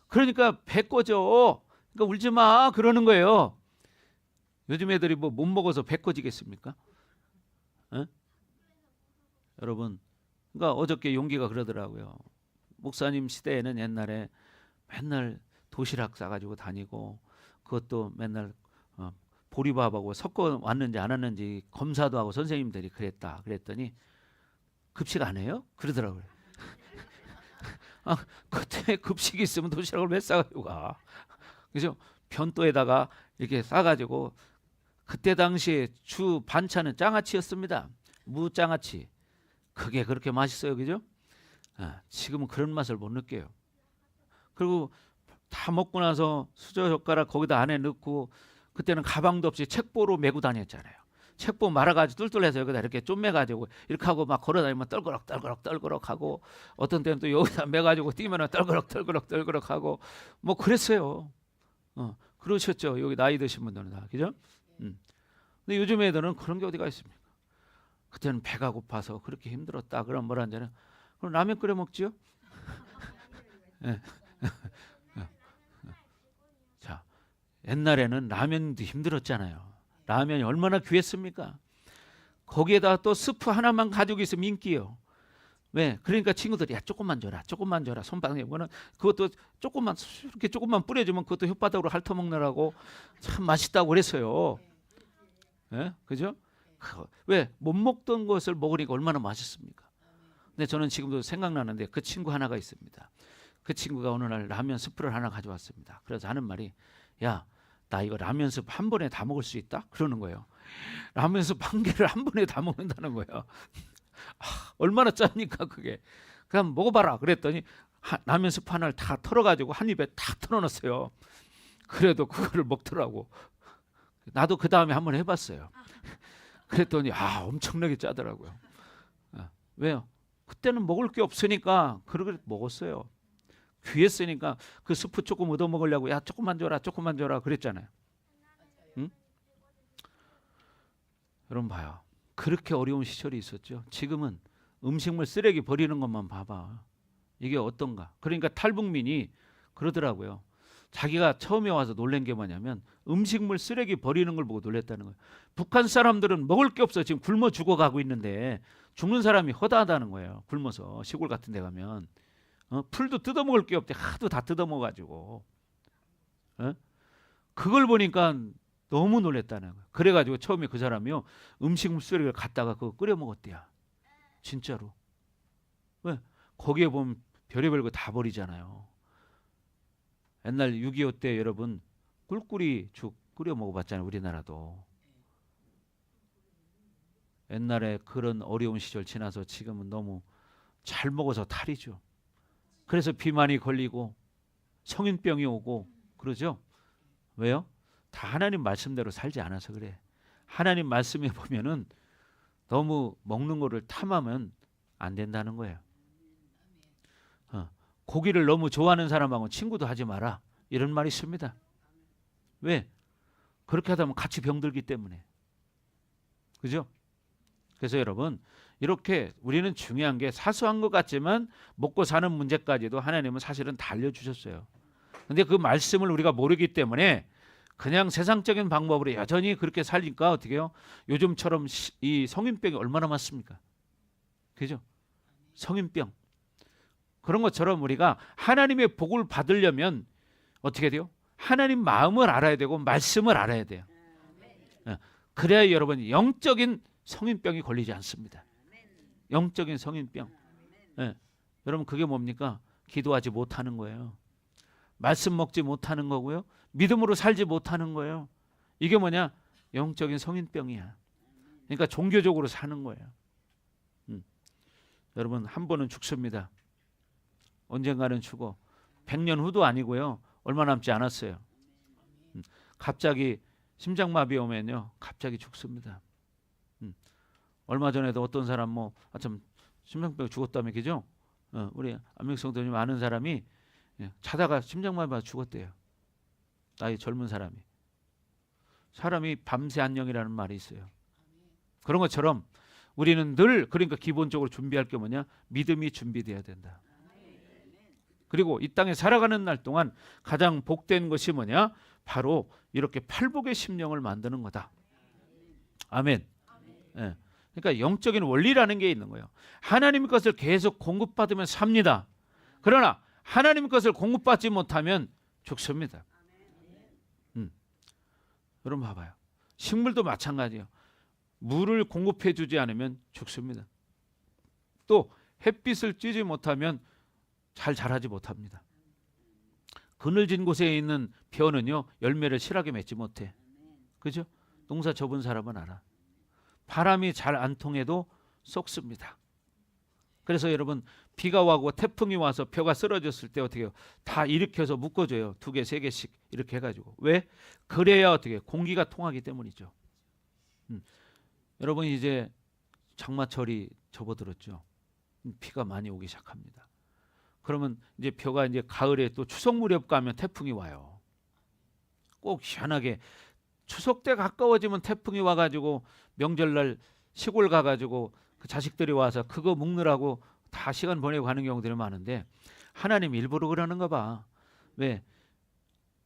그러니까 배 꺼져. 그러니까 울지 마 그러는 거예요. 요즘 애들이 뭐 못 먹어서 배 꺼지겠습니까? 여러분, 그러니까 어저께 용기가 그러더라고요. 목사님 시대에는 옛날에 맨날 도시락 싸가지고 다니고 그것도 맨날 보리밥하고 섞어 왔는지 안 왔는지 검사도 하고 선생님들이 그랬다. 그랬더니 급식 안 해요? 그러더라고요. 그때 급식이 있으면 도시락을 왜 싸가지고 가? 그래서 변또에다가 이렇게 싸가지고 그때 당시에 주 반찬은 장아찌였습니다. 무장아찌. 그게 그렇게 맛있어요, 그죠? 지금은 그런 맛을 못 느껴요. 그리고 다 먹고 나서 수저 젓가락 거기다 안에 넣고 그때는 가방도 없이 책보로 메고 다녔잖아요. 책보 말아가지고 뚫뚫해서 여기다 이렇게 쪼매가지고 이렇게 하고 막 걸어다니면 떨그럭 하고 어떤 때는 또 여기다 매가지고 뛰면은 떨그럭 하고 뭐 그랬어요. 그러셨죠. 여기 나이 드신 분들은 다, 그죠? 근데 요즘 애들은 그런 게 어디가 있습니까? 그때는 배가 고파서 그렇게 힘들었다. 그럼 뭐라 하잖아요. 그럼 라면 끓여 먹지요? 네. 자, 옛날에는 라면도 힘들었잖아요. 라면이 얼마나 귀했습니까? 거기에다 또 스프 하나만 가지고 있으면 인기요. 왜? 그러니까 친구들이 야 조금만 줘라 손바닥에 뭐는 그것도 이렇게 조금만 뿌려주면 그것도 혓바닥으로 핥아먹느라고 참 맛있다고 그랬어요. 예? 그죠? 왜? 못 먹던 것을 먹으니까 얼마나 맛있습니까? 근데 저는 지금도 생각나는데 그 친구 하나가 있습니다. 그 친구가 어느 날 라면 스프를 하나 가져왔습니다. 그래서 하는 말이 야, 나 이거 라면 스프 한 번에 다 먹을 수 있다? 그러는 거예요. 라면 스프 한 개를 한 번에 다 먹는다는 거예요. 얼마나 짭니까 그게. 그냥 먹어봐라 그랬더니 라면 스프 하나를 다 털어가지고 한 입에 다 털어넣었어요. 그래도 그거를 먹더라고. 나도 그 다음에 한번 해봤어요. 그랬더니 엄청나게 짜더라고요. 왜요? 그때는 먹을 게 없으니까 그렇게 먹었어요. 귀했으니까 그 스프 조금 얻어 먹으려고 야 조금만 줘라 그랬잖아요. 응? 여러분 봐요. 그렇게 어려운 시절이 있었죠. 지금은 음식물 쓰레기 버리는 것만 봐봐. 이게 어떤가. 그러니까 탈북민이 그러더라고요. 자기가 처음에 와서 놀란 게 뭐냐면 음식물 쓰레기 버리는 걸 보고 놀랬다는 거예요. 북한 사람들은 먹을 게 없어 지금 굶어 죽어가고 있는데 죽는 사람이 허다하다는 거예요. 굶어서 시골 같은 데 가면 풀도 뜯어먹을 게 없대. 하도 다 뜯어먹어가지고 어? 그걸 보니까 너무 놀랬다는 거예요. 그래가지고 처음에 그 사람이요 음식 쓰레기를 갖다가 그거 끓여 먹었대요. 진짜로. 왜? 거기에 보면 별의별 거 다 버리잖아요. 옛날 6.25 때 여러분 꿀꿀이 죽 끓여 먹어봤잖아요. 우리나라도. 옛날에 그런 어려운 시절 지나서 지금은 너무 잘 먹어서 탈이죠. 그래서 비만이 걸리고 성인병이 오고 그러죠. 왜요? 다 하나님 말씀대로 살지 않아서 그래. 하나님 말씀에 보면은 너무 먹는 거를 탐하면 안 된다는 거예요. 고기를 너무 좋아하는 사람하고 친구도 하지 마라. 이런 말이 있습니다. 왜? 그렇게 하다 보면 같이 병들기 때문에. 그죠? 그래서 여러분 이렇게 우리는 중요한 게 사소한 것 같지만 먹고 사는 문제까지도 하나님은 사실은 다 알려주셨어요. 근데 그 말씀을 우리가 모르기 때문에 그냥 세상적인 방법으로 여전히 그렇게 살니까 어떻게 해요? 요즘처럼 이 성인병이 얼마나 많습니까? 그죠? 성인병. 그런 것처럼 우리가 하나님의 복을 받으려면 어떻게 돼요? 하나님 마음을 알아야 되고 말씀을 알아야 돼요. 그래야 여러분 영적인 성인병이 걸리지 않습니다. 영적인 성인병. 여러분 그게 뭡니까? 기도하지 못하는 거예요. 말씀 먹지 못하는 거고요. 믿음으로 살지 못하는 거예요. 이게 뭐냐? 영적인 성인병이야. 그러니까 종교적으로 사는 거예요. 여러분 한 번은 죽습니다. 언젠가는 죽어. 100년 후도 아니고요. 얼마 남지 않았어요. 갑자기 심장마비 오면요. 갑자기 죽습니다. 얼마 전에도 어떤 사람 참 심장병 죽었다며 그죠? 우리 안명성도님 아는 사람이 자다가 심장마비 와서 죽었대요. 나이 젊은 사람이 밤새 안녕이라는 말이 있어요. 그런 것처럼 우리는 늘 그러니까 기본적으로 준비할 게 뭐냐? 믿음이 준비돼야 된다. 그리고 이 땅에 살아가는 날 동안 가장 복된 것이 뭐냐? 바로 이렇게 팔복의 심령을 만드는 거다. 아멘. 예. 그러니까 영적인 원리라는 게 있는 거예요. 하나님 것을 계속 공급받으면 삽니다. 그러나 하나님 것을 공급받지 못하면 죽습니다. 여러분 봐봐요. 식물도 마찬가지예요. 물을 공급해 주지 않으면 죽습니다. 또 햇빛을 쬐지 못하면 잘 자라지 못합니다. 그늘진 곳에 있는 벼는요 열매를 실하게 맺지 못해. 그죠? 농사 접은 사람은 알아. 바람이 잘 안 통해도 썩습니다. 그래서 여러분 비가 와고 태풍이 와서 벼가 쓰러졌을 때 어떻게 해요? 다 일으켜서 묶어줘요. 2개, 3개씩 이렇게 해가지고. 왜? 그래야 어떻게 해요? 공기가 통하기 때문이죠. 여러분 이제 장마철이 접어들었죠. 비가 많이 오기 시작합니다. 그러면 이제 벼가 이제 가을에 또 추석 무렵 가면 태풍이 와요. 꼭 희한하게 추석 때 가까워지면 태풍이 와가지고 명절날 시골 가가지고 그 자식들이 와서 그거 먹느라고 다 시간 보내고 가는 경우들이 많은데 하나님 일부러 그러는가 봐. 왜?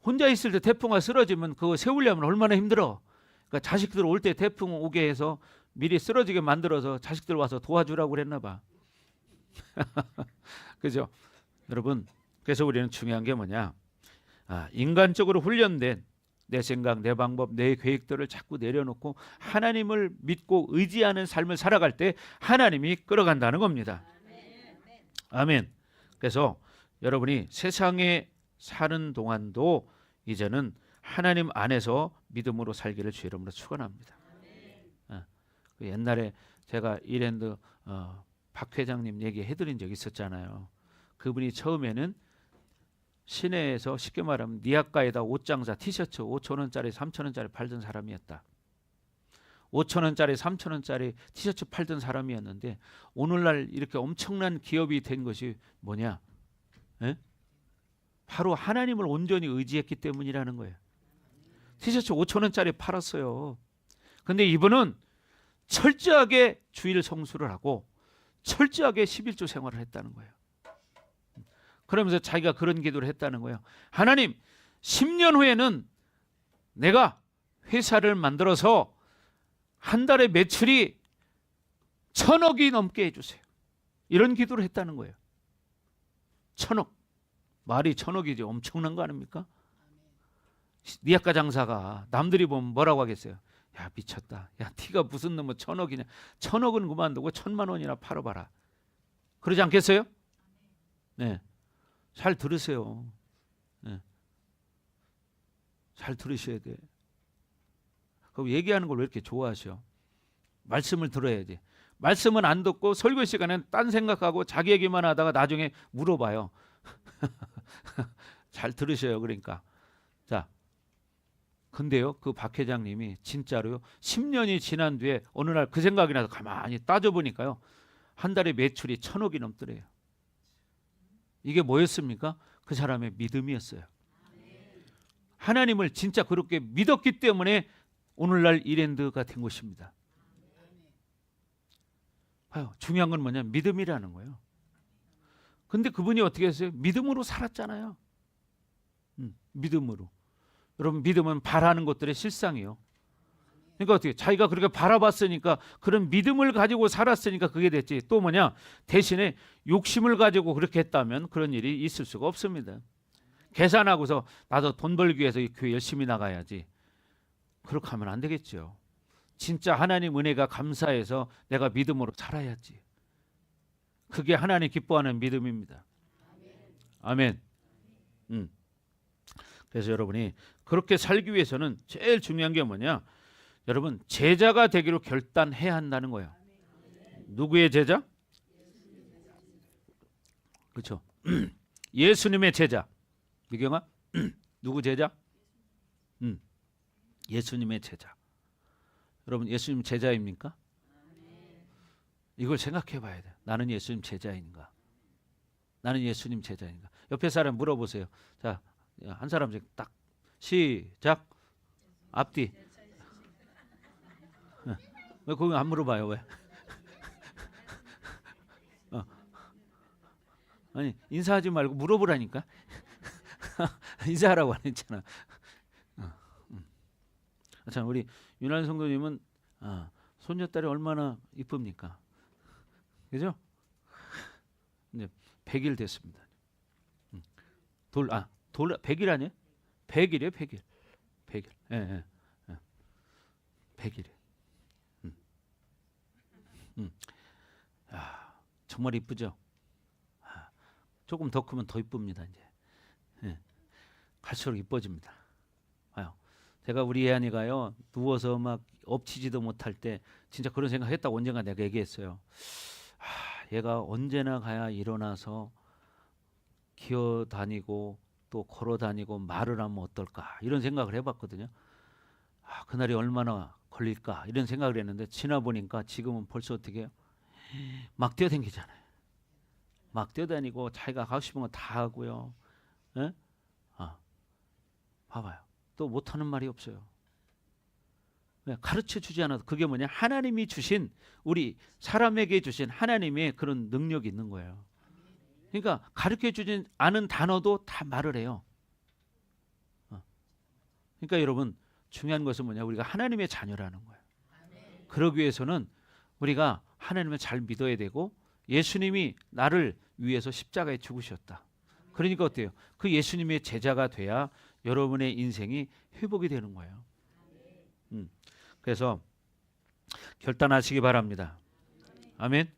혼자 있을 때 태풍가 쓰러지면 그거 세우려면 얼마나 힘들어. 그러니까 자식들 올 때 태풍 오게 해서 미리 쓰러지게 만들어서 자식들 와서 도와주라고 그랬나 봐. 그죠? 여러분 그래서 우리는 중요한 게 뭐냐? 인간적으로 훈련된 내 생각, 내 방법, 내 계획들을 자꾸 내려놓고 하나님을 믿고 의지하는 삶을 살아갈 때 하나님이 끌어간다는 겁니다. 아멘. 그래서 여러분이 세상에 사는 동안도 이제는 하나님 안에서 믿음으로 살기를 주의 이름으로 축원합니다. 옛날에 제가 이랜드 박 회장님 얘기해드린 적이 있었잖아요. 그분이 처음에는 시내에서 쉽게 말하면 니아가에다 옷장사 티셔츠 5,000원짜리 3,000원짜리 팔던 사람이었다. 5,000원짜리 3,000원짜리 티셔츠 팔던 사람이었는데 오늘날 이렇게 엄청난 기업이 된 것이 뭐냐? 에? 바로 하나님을 온전히 의지했기 때문이라는 거예요. 티셔츠 5,000원짜리 팔았어요. 근데 이분은 철저하게 주일 성수를 하고 철저하게 11조 생활을 했다는 거예요. 그러면서 자기가 그런 기도를 했다는 거예요. 하나님 10년 후에는 내가 회사를 만들어서 한 달에 매출이 1,000억이 넘게 해주세요. 이런 기도를 했다는 거예요. 1,000억. 말이 1,000억이죠. 엄청난 거 아닙니까? 니아까 장사가 남들이 보면 뭐라고 하겠어요? 야, 미쳤다. 야, 티가 무슨 놈의 1,000억이냐. 1,000억은 그만두고 1,000만 원이나 팔아봐라. 그러지 않겠어요? 네, 잘 들으세요. 네. 잘 들으셔야 돼. 그럼 얘기하는 걸 왜 이렇게 좋아하셔? 말씀을 들어야지. 말씀은 안 듣고 설교 시간엔 딴 생각하고 자기 얘기만 하다가 나중에 물어봐요. 잘 들으셔요. 그러니까. 자, 근데요, 그 박 회장님이 진짜로요, 10년이 지난 뒤에 어느 날 그 생각이 나서 가만히 따져보니까요, 한 달에 매출이 1,000억이 넘더래요. 이게 뭐였습니까? 그 사람의 믿음이었어요. 하나님을 진짜 그렇게 믿었기 때문에 오늘날 이랜드가 된 것입니다. 봐요. 중요한 건 뭐냐? 믿음이라는 거예요. 근데 그분이 어떻게 했어요? 믿음으로 살았잖아요. 믿음으로. 여러분, 믿음은 바라는 것들의 실상이에요. 그러니까 어떻게 자기가 그렇게 바라봤으니까, 그런 믿음을 가지고 살았으니까 그게 됐지. 또 뭐냐? 대신에 욕심을 가지고 그렇게 했다면 그런 일이 있을 수가 없습니다. 계산하고서 나도 돈 벌기 위해서 이 교회 열심히 나가야지. 그렇게 하면 안 되겠죠. 진짜 하나님 은혜가 감사해서 내가 믿음으로 살아야지. 그게 하나님 기뻐하는 믿음입니다. 아멘. 그래서 여러분이 그렇게 살기 위해서는 제일 중요한 게 뭐냐? 여러분, 제자가 되기로 결단해야 한다는 거예요. 누구의 제자? 그렇죠. 예수님의 제자. 미경아, 누구 제자? 예수님의 제자. 여러분, 예수님 제자입니까? 이걸 생각해 봐야 돼. 나는 예수님 제자인가? 나는 예수님 제자인가? 옆에 사람 물어보세요. 자, 한 사람씩 딱 시작. 앞뒤. 왜 그거 안 물어봐요? 왜? 아니, 인사하지 말고 물어보라니까. 인사하라고 안 했잖아. 참, 우리 윤한 성도님은 손녀딸이 얼마나 이쁩니까? 그죠? 이제 100일 됐습니다. 100일 아니에요? 100일이에요, 100일. 100일. 예. 100일. 정말 이쁘죠? 조금 더 크면 더 이쁩니다, 이제. 갈수록 이뻐집니다. 제가 우리 애안이가요, 누워서 막 엎치지도 못할 때 진짜 그런 생각했다고 언젠가 내가 얘기했어요. 얘가 언제나 가야 일어나서 기어다니고 또 걸어다니고 말을 하면 어떨까, 이런 생각을 해봤거든요. 그날이 얼마나 걸릴까, 이런 생각을 했는데 지나보니까 지금은 벌써 어떻게 해요? 막 뛰어다니잖아요. 막 뛰어다니고 자기가 하고 싶은 거 다 하고요. 에? 봐봐요. 또 못하는 말이 없어요. 가르쳐 주지 않아도 그게 뭐냐? 하나님이 주신, 우리 사람에게 주신 하나님의 그런 능력이 있는 거예요. 그러니까 가르쳐 주지 않은 단어도 다 말을 해요. 그러니까 여러분, 중요한 것은 뭐냐? 우리가 하나님의 자녀라는 거예요. 그러기 위해서는 우리가 하나님을 잘 믿어야 되고, 예수님이 나를 위해서 십자가에 죽으셨다. 그러니까 어때요? 그 예수님의 제자가 돼야 여러분의 인생이 회복이 되는 거예요. 그래서 결단하시기 바랍니다. 아멘.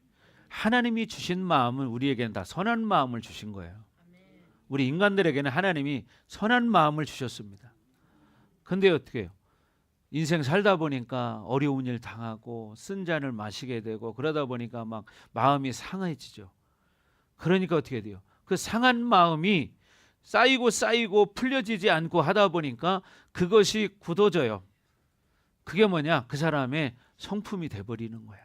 하나님이 주신 마음은 우리에게는 다 선한 마음을 주신 거예요. 우리 인간들에게는 하나님이 선한 마음을 주셨습니다. 근데 어떻게 해요? 인생 살다 보니까 어려운 일 당하고 쓴 잔을 마시게 되고 그러다 보니까 막 마음이 상해지죠. 그러니까 어떻게 돼요? 그 상한 마음이 쌓이고 풀려지지 않고 하다 보니까 그것이 굳어져요. 그게 뭐냐? 그 사람의 성품이 돼버리는 거야.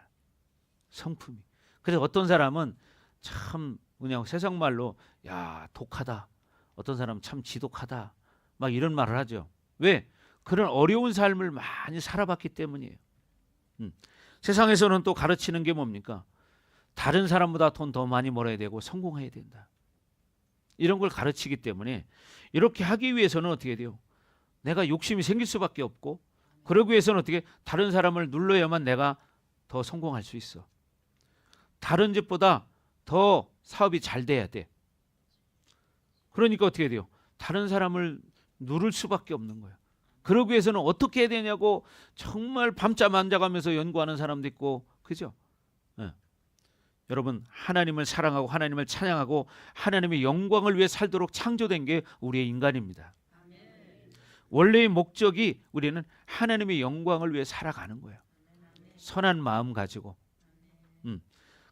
성품이. 그래서 어떤 사람은 참 그냥 세상 말로 야, 독하다. 어떤 사람은 참 지독하다. 막 이런 말을 하죠. 왜? 그런 어려운 삶을 많이 살아봤기 때문이에요. 세상에서는 또 가르치는 게 뭡니까? 다른 사람보다 돈 더 많이 벌어야 되고 성공해야 된다. 이런 걸 가르치기 때문에 이렇게 하기 위해서는 어떻게 돼요? 내가 욕심이 생길 수밖에 없고, 그러기 위해서는 어떻게, 다른 사람을 눌러야만 내가 더 성공할 수 있어. 다른 집보다 더 사업이 잘 돼야 돼. 그러니까 어떻게 돼요? 다른 사람을 누를 수밖에 없는 거예요. 그러기 위해서는 어떻게 해야 되냐고 정말 밤잠 안 자가면서 연구하는 사람도 있고, 그죠? 네. 여러분, 하나님을 사랑하고 하나님을 찬양하고 하나님의 영광을 위해 살도록 창조된 게 우리의 인간입니다. 원래의 목적이 우리는 하나님의 영광을 위해 살아가는 거예요. 선한 마음 가지고.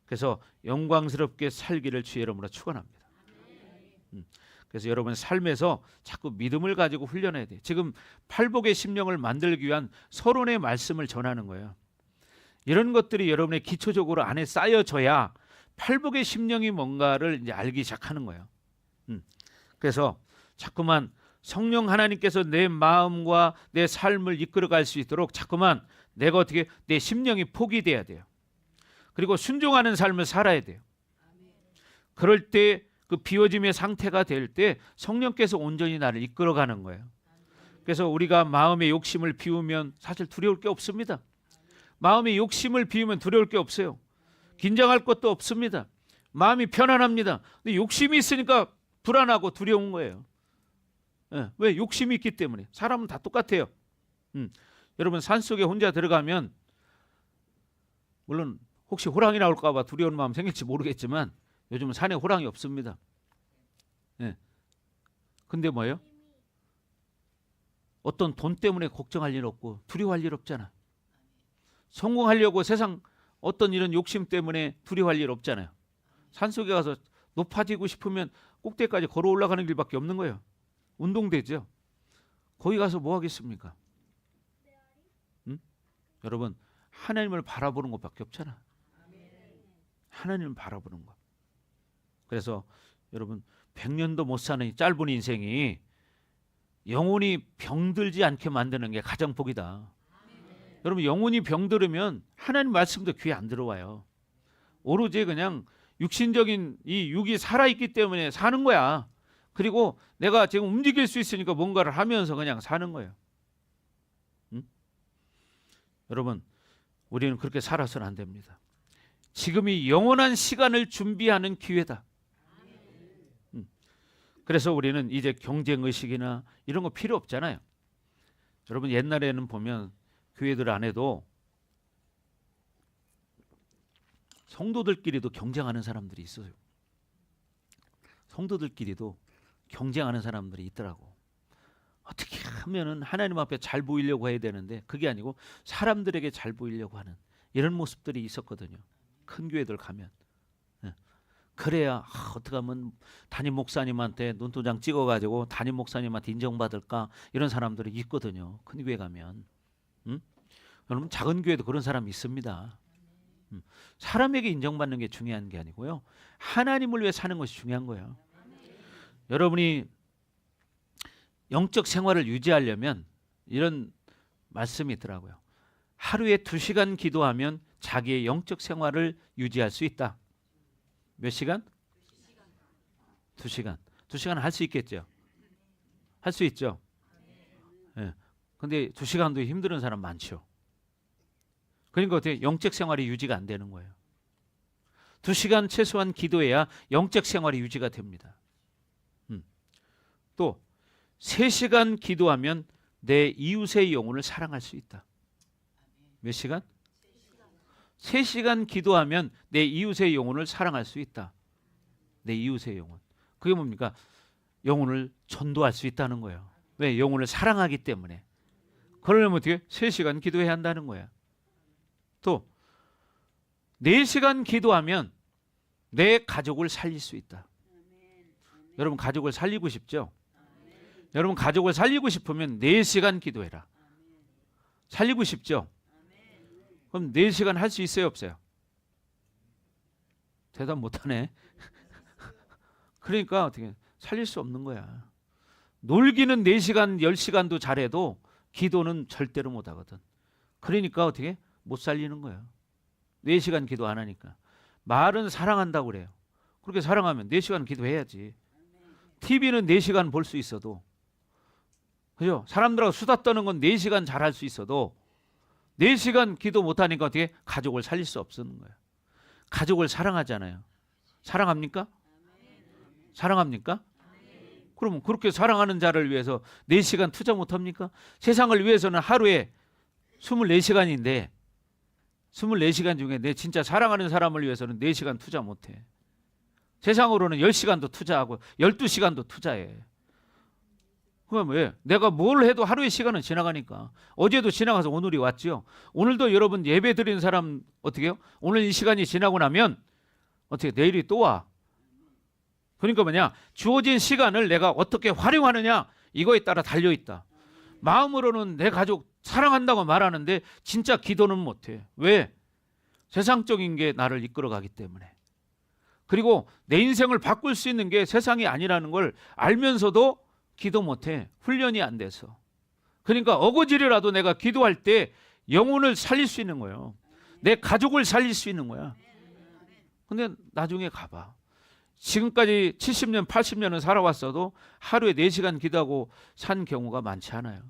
그래서 영광스럽게 살기를 주의 이름으로 축원합니다. 그래서 여러분 삶에서 자꾸 믿음을 가지고 훈련해야 돼요. 지금 팔복의 심령을 만들기 위한 서론의 말씀을 전하는 거예요. 이런 것들이 여러분의 기초적으로 안에 쌓여져야 팔복의 심령이 뭔가를 이제 알기 시작하는 거예요. 그래서 자꾸만 성령 하나님께서 내 마음과 내 삶을 이끌어갈 수 있도록 자꾸만 내가 어떻게 내 심령이 포기돼야 돼요. 그리고 순종하는 삶을 살아야 돼요. 그럴 때 그 비워짐의 상태가 될 때 성령께서 온전히 나를 이끌어가는 거예요. 그래서 우리가 마음의 욕심을 비우면 사실 두려울 게 없습니다. 마음의 욕심을 비우면 두려울 게 없어요. 긴장할 것도 없습니다. 마음이 편안합니다. 근데 욕심이 있으니까 불안하고 두려운 거예요. 왜? 욕심이 있기 때문에. 사람은 다 똑같아요. 여러분 산속에 혼자 들어가면 물론 혹시 호랑이 나올까 봐 두려운 마음 생길지 모르겠지만 요즘은 산에 호랑이 없습니다. 근데 뭐예요? 어떤 돈 때문에 걱정할 일 없고 두려워할 일 없잖아. 성공하려고 세상 어떤 이런 욕심 때문에 두려워할 일 없잖아요. 산속에 가서 높아지고 싶으면 꼭대기까지 걸어 올라가는 길밖에 없는 거예요. 운동되죠. 거기 가서 뭐 하겠습니까? 여러분 하나님을 바라보는 것밖에 없잖아. 하나님을 바라보는 것. 그래서 여러분 100년도 못 사는 이 짧은 인생이 영혼이 병들지 않게 만드는 게 가장 복이다. 여러분 영혼이 병들으면 하나님 말씀도 귀에 안 들어와요. 오로지 그냥 육신적인 이 육이 살아있기 때문에 사는 거야. 그리고 내가 지금 움직일 수 있으니까 뭔가를 하면서 그냥 사는 거예요. 여러분 우리는 그렇게 살아서는 안 됩니다. 지금이 영원한 시간을 준비하는 기회다. 그래서 우리는 이제 경쟁의식이나 이런 거 필요 없잖아요. 여러분 옛날에는 보면 교회들 안에도 성도들끼리도 경쟁하는 사람들이 있어요. 성도들끼리도 경쟁하는 사람들이 있더라고. 어떻게 하면은 하나님 앞에 잘 보이려고 해야 되는데 그게 아니고 사람들에게 잘 보이려고 하는 이런 모습들이 있었거든요. 큰 교회들 가면. 그래야 어떻게 하면 담임 목사님한테 눈도장 찍어가지고 담임 목사님한테 인정받을까 이런 사람들이 있거든요. 큰 교회 가면. 여러분 작은 교회도 그런 사람이 있습니다. 사람에게 인정받는 게 중요한 게 아니고요. 하나님을 위해 사는 것이 중요한 거예요. 여러분이 영적 생활을 유지하려면 이런 말씀이 있더라고요. 하루에 2시간 기도하면 자기의 영적 생활을 유지할 수 있다. 몇 시간? 2시간. 2시간 할 수 있겠죠? 할 수 있죠? 예. 근데 2시간도 힘든 사람 많죠. 그러니까 어떻게 영적 생활이 유지가 안 되는 거예요. 2시간 최소한 기도해야 영적 생활이 유지가 됩니다. 또 3시간 기도하면 내 이웃의 영혼을 사랑할 수 있다. 몇 시간? 3시간 기도하면 내 이웃의 영혼을 사랑할 수 있다. 내 이웃의 영혼. 그게 뭡니까? 영혼을 전도할 수 있다는 거예요. 왜? 영혼을 사랑하기 때문에. 그러려면 어떻게? 3시간 기도해야 한다는 거야. 또 4시간 기도하면 내 가족을 살릴 수 있다. 여러분 가족을 살리고 싶죠? 여러분 가족을 살리고 싶으면 4시간 기도해라. 살리고 싶죠? 그럼 4시간 할 수 있어요 없어요? 대답 못하네. 그러니까 어떻게 살릴 수 없는 거야. 놀기는 4시간 10시간도 잘해도 기도는 절대로 못하거든. 그러니까 어떻게 못 살리는 거야. 4시간 기도 안 하니까. 말은 사랑한다고 그래요. 그렇게 사랑하면 4시간 기도해야지. TV는 4시간 볼 수 있어도, 그죠? 사람들하고 수다 떠는 건 4시간 잘할 수 있어도 4시간 기도 못하니까 어떻게 가족을 살릴 수 없는 거예요. 가족을 사랑하잖아요. 사랑합니까? 사랑합니까? 그럼 그렇게 사랑하는 자를 위해서 4시간 투자 못합니까? 세상을 위해서는 하루에 24시간인데 24시간 중에 내 진짜 사랑하는 사람을 위해서는 4시간 투자 못해. 세상으로는 10시간도 투자하고 12시간도 투자해. 그럼 왜? 내가 뭘 해도 하루의 시간은 지나가니까. 어제도 지나가서 오늘이 왔죠. 오늘도 여러분 예배 드리는 사람 어떻게 해요? 오늘 이 시간이 지나고 나면 어떻게 내일이 또 와. 그러니까 뭐냐? 주어진 시간을 내가 어떻게 활용하느냐 이거에 따라 달려있다. 마음으로는 내 가족 사랑한다고 말하는데 진짜 기도는 못해. 왜? 세상적인 게 나를 이끌어가기 때문에. 그리고 내 인생을 바꿀 수 있는 게 세상이 아니라는 걸 알면서도 기도 못해. 훈련이 안 돼서. 그러니까 어거지로라도 내가 기도할 때 영혼을 살릴 수 있는 거예요. 내 가족을 살릴 수 있는 거야. 근데 나중에 가봐. 지금까지 70년, 80년을 살아왔어도 하루에 4시간 기도하고 산 경우가 많지 않아요.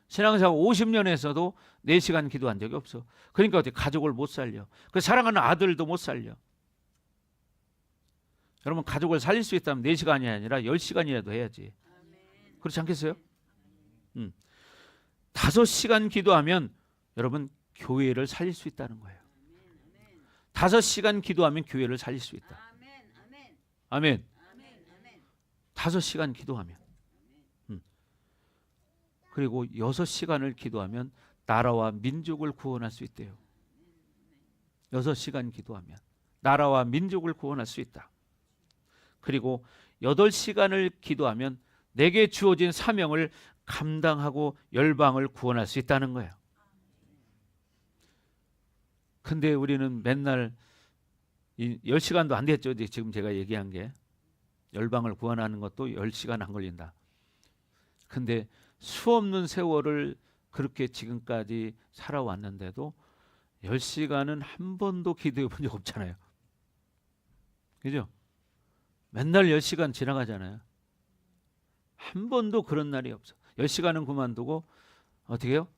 신앙생활 50년에서도 4시간 기도한 적이 없어. 그러니까 어떻게 가족을 못 살려. 그 사랑하는 아들도 못 살려. 여러분 가족을 살릴 수 있다면 4시간이 아니라 10시간이라도 해야지. 그렇지 않겠어요? 5시간 기도하면 여러분 교회를 살릴 수 있다는 거예요. 5시간 기도하면 교회를 살릴 수 있다. 아멘. 5시간 기도하면. 그리고 6시간을 기도하면 나라와 민족을 구원할 수 있대요. 6시간 기도하면 나라와 민족을 구원할 수 있다. 그리고 8시간을 기도하면 내게 주어진 사명을 감당하고 열방을 구원할 수 있다는 거예요. 근데 우리는 맨날 10시간도 안 됐죠. 지금 제가 얘기한 게. 열방을 구원하는 것도 10시간 안 걸린다. 근데 수없는 세월을 그렇게 지금까지 살아왔는데도 10시간은 한 번도 기도해 본 적 없잖아요. 그죠? 맨날 10시간 지나가잖아요. 한 번도 그런 날이 없어. 10시간은 그만두고 어떻게 해요?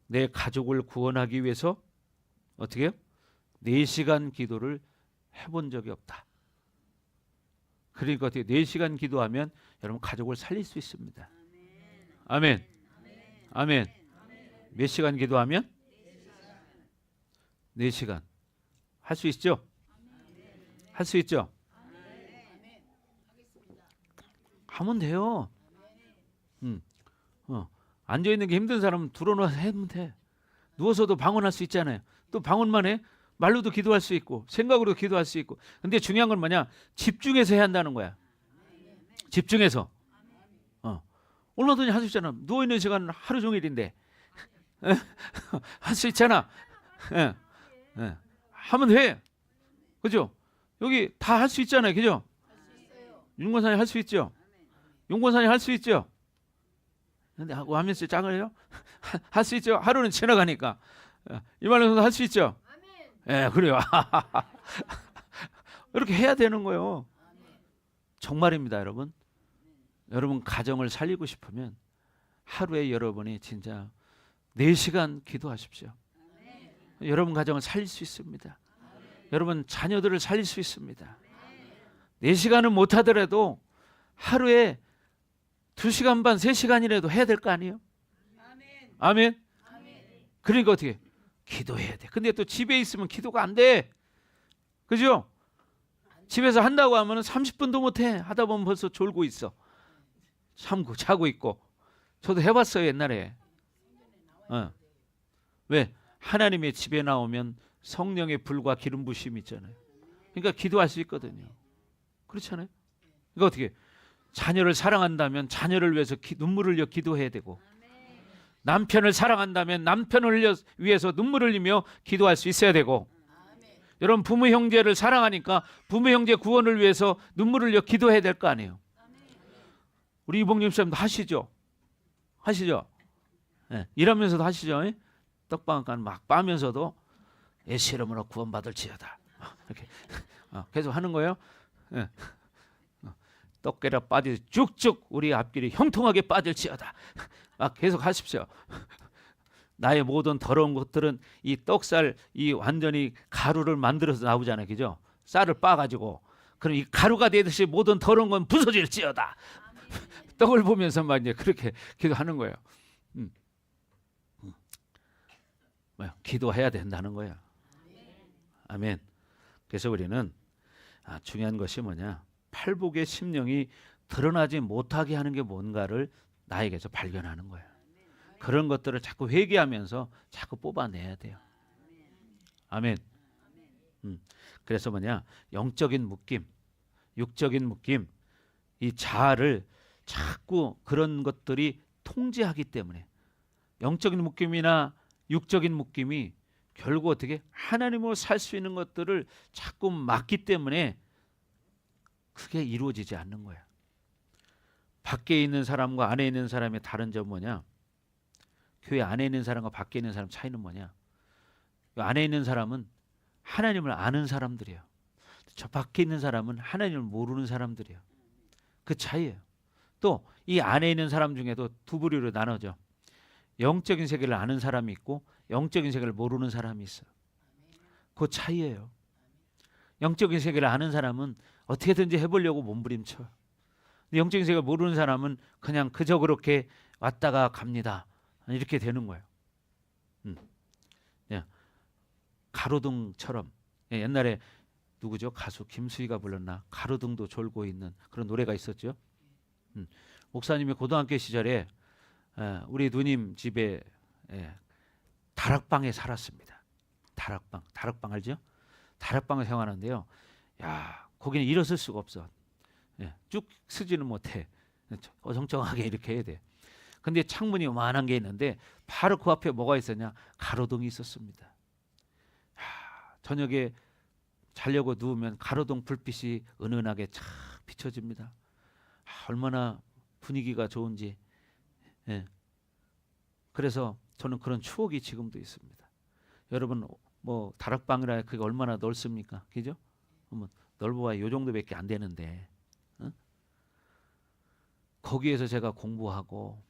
내 가족을 구원하기 위해서 어떻게 해요? 4시간 기도를 해본 적이 없다. 그러니까 어떻게 4시간 기도하면 여러분 가족을 살릴 수 있습니다. 아멘. 아멘. 몇 시간 기도하면? 4시간. 할 수 있죠? 할 수 있죠? 하면 돼요. 앉아있는 게 힘든 사람은 들어놓아서 하면 돼. 누워서도 방언할 수 있잖아요. 또 방언만 해? 말로도 기도할 수 있고 생각으로도 기도할 수 있고. 근데 중요한 건 뭐냐? 집중해서 해야 한다는 거야. 집중해서. 얼마든지 할 수 있잖아. 누워있는 시간 하루 종일인데 할 수 있잖아. 하면 돼. 그죠? 여기 다 할 수 있잖아요. 그죠? 윤권사님 할 수 있죠? 윤권사님 할 수 있죠? 근데 하고 하면서 짱을 해요? 할 수 있죠? 하루는 지나가니까. 이말로도 할 수 있죠? 예, 그래요. 이렇게 해야 되는 거예요. 정말입니다, 여러분. 여러분 가정을 살리고 싶으면 하루에 여러분이 진짜 4시간 기도하십시오. 여러분 가정을 살릴 수 있습니다. 여러분 자녀들을 살릴 수 있습니다. 4시간은 못하더라도 하루에 2시간 반, 3시간이라도 해야 될 거 아니에요? 아멘. 그러니까 어떻게? 기도해야 돼. 근데 또 집에 있으면 기도가 안 돼. 그죠? 집에서 한다고 하면 30분도 못해. 하다 보면 벌써 졸고 있어. 자고 있고. 저도 해봤어요 옛날에. 왜? 하나님의 집에 나오면 성령의 불과 기름 부심이 있잖아요. 그러니까 기도할 수 있거든요. 그렇잖아요. 그러니까 어떻게? 자녀를 사랑한다면 자녀를 위해서 눈물을 흘려 기도해야 되고, 남편을 사랑한다면 남편을 위해서 눈물을 흘리며 기도할 수 있어야 되고, 여러분 부모 형제를 사랑하니까 부모 형제 구원을 위해서 눈물을 흘려 기도해야 될 거 아니에요. 우리 이봉님 쌤도 하시죠? 네, 일하면서도 하시죠? 떡방앗간 막 빠면서도 예수 이름으로 구원받을지어다 이렇게 계속 하는 거예요. 네. 떡게라 빠지 쭉쭉 우리 앞길이 형통하게 빠질지어다. 막 계속 하십시오. 나의 모든 더러운 것들은 이 떡살 이 완전히 가루를 만들어서 나오잖아요. 그죠? 쌀을 빻아가지고 그럼 이 가루가 되듯이 모든 더러운 건 부서질지어다. 떡을 보면서만 이제 그렇게 기도하는 거예요. 기도해야 된다는 거야. 아멘. 그래서 우리는 중요한 것이 뭐냐? 팔복의 심령이 드러나지 못하게 하는 게 뭔가를 나에게서 발견하는 거예요. 그런 것들을 자꾸 회개하면서 자꾸 뽑아내야 돼요. 아멘. 그래서 뭐냐? 영적인 묶임, 육적인 묶임, 이 자아를 자꾸 그런 것들이 통제하기 때문에 영적인 묶임이나 육적인 묶임이 결국 어떻게 하나님으로 살 수 있는 것들을 자꾸 막기 때문에 그게 이루어지지 않는 거야. 밖에 있는 사람과 안에 있는 사람의 다른 점은 뭐냐? 교회 안에 있는 사람과 밖에 있는 사람 차이는 뭐냐? 안에 있는 사람은 하나님을 아는 사람들이에요. 저 밖에 있는 사람은 하나님을 모르는 사람들이에요. 그 차이예요. 또 이 안에 있는 사람 중에도 두 부류로 나눠져. 영적인 세계를 아는 사람이 있고 영적인 세계를 모르는 사람이 있어요. 그 차이예요. 영적인 세계를 아는 사람은 어떻게든지 해보려고 몸부림쳐. 근데 영적인 세계를 모르는 사람은 그냥 그저 그렇게 왔다가 갑니다. 이렇게 되는 거예요. 가로등처럼 옛날에 누구죠? 가수 김수희가 불렀나? 가로등도 졸고 있는 그런 노래가 있었죠. 목사님이 고등학교 시절에 우리 누님 집에 다락방에 살았습니다. 다락방 알죠? 다락방을 생활하는데요. 야, 거기는 일어설 수가 없어. 쭉 서지는 못해. 어정쩡하게 이렇게 해야 돼. 근데 창문이 요만한 게 있는데 바로 그 앞에 뭐가 있었냐? 가로등이 있었습니다. 저녁에 자려고 누우면 가로등 불빛이 은은하게 착 비춰집니다. 얼마나 분위기가 좋은지. 그래서 저는 그런 추억이 지금도 있습니다. 여러분 뭐 다락방이라 그게 얼마나 넓습니까? 그죠? 넓어야 요 정도밖에 안 되는데 거기에서 제가 공부하고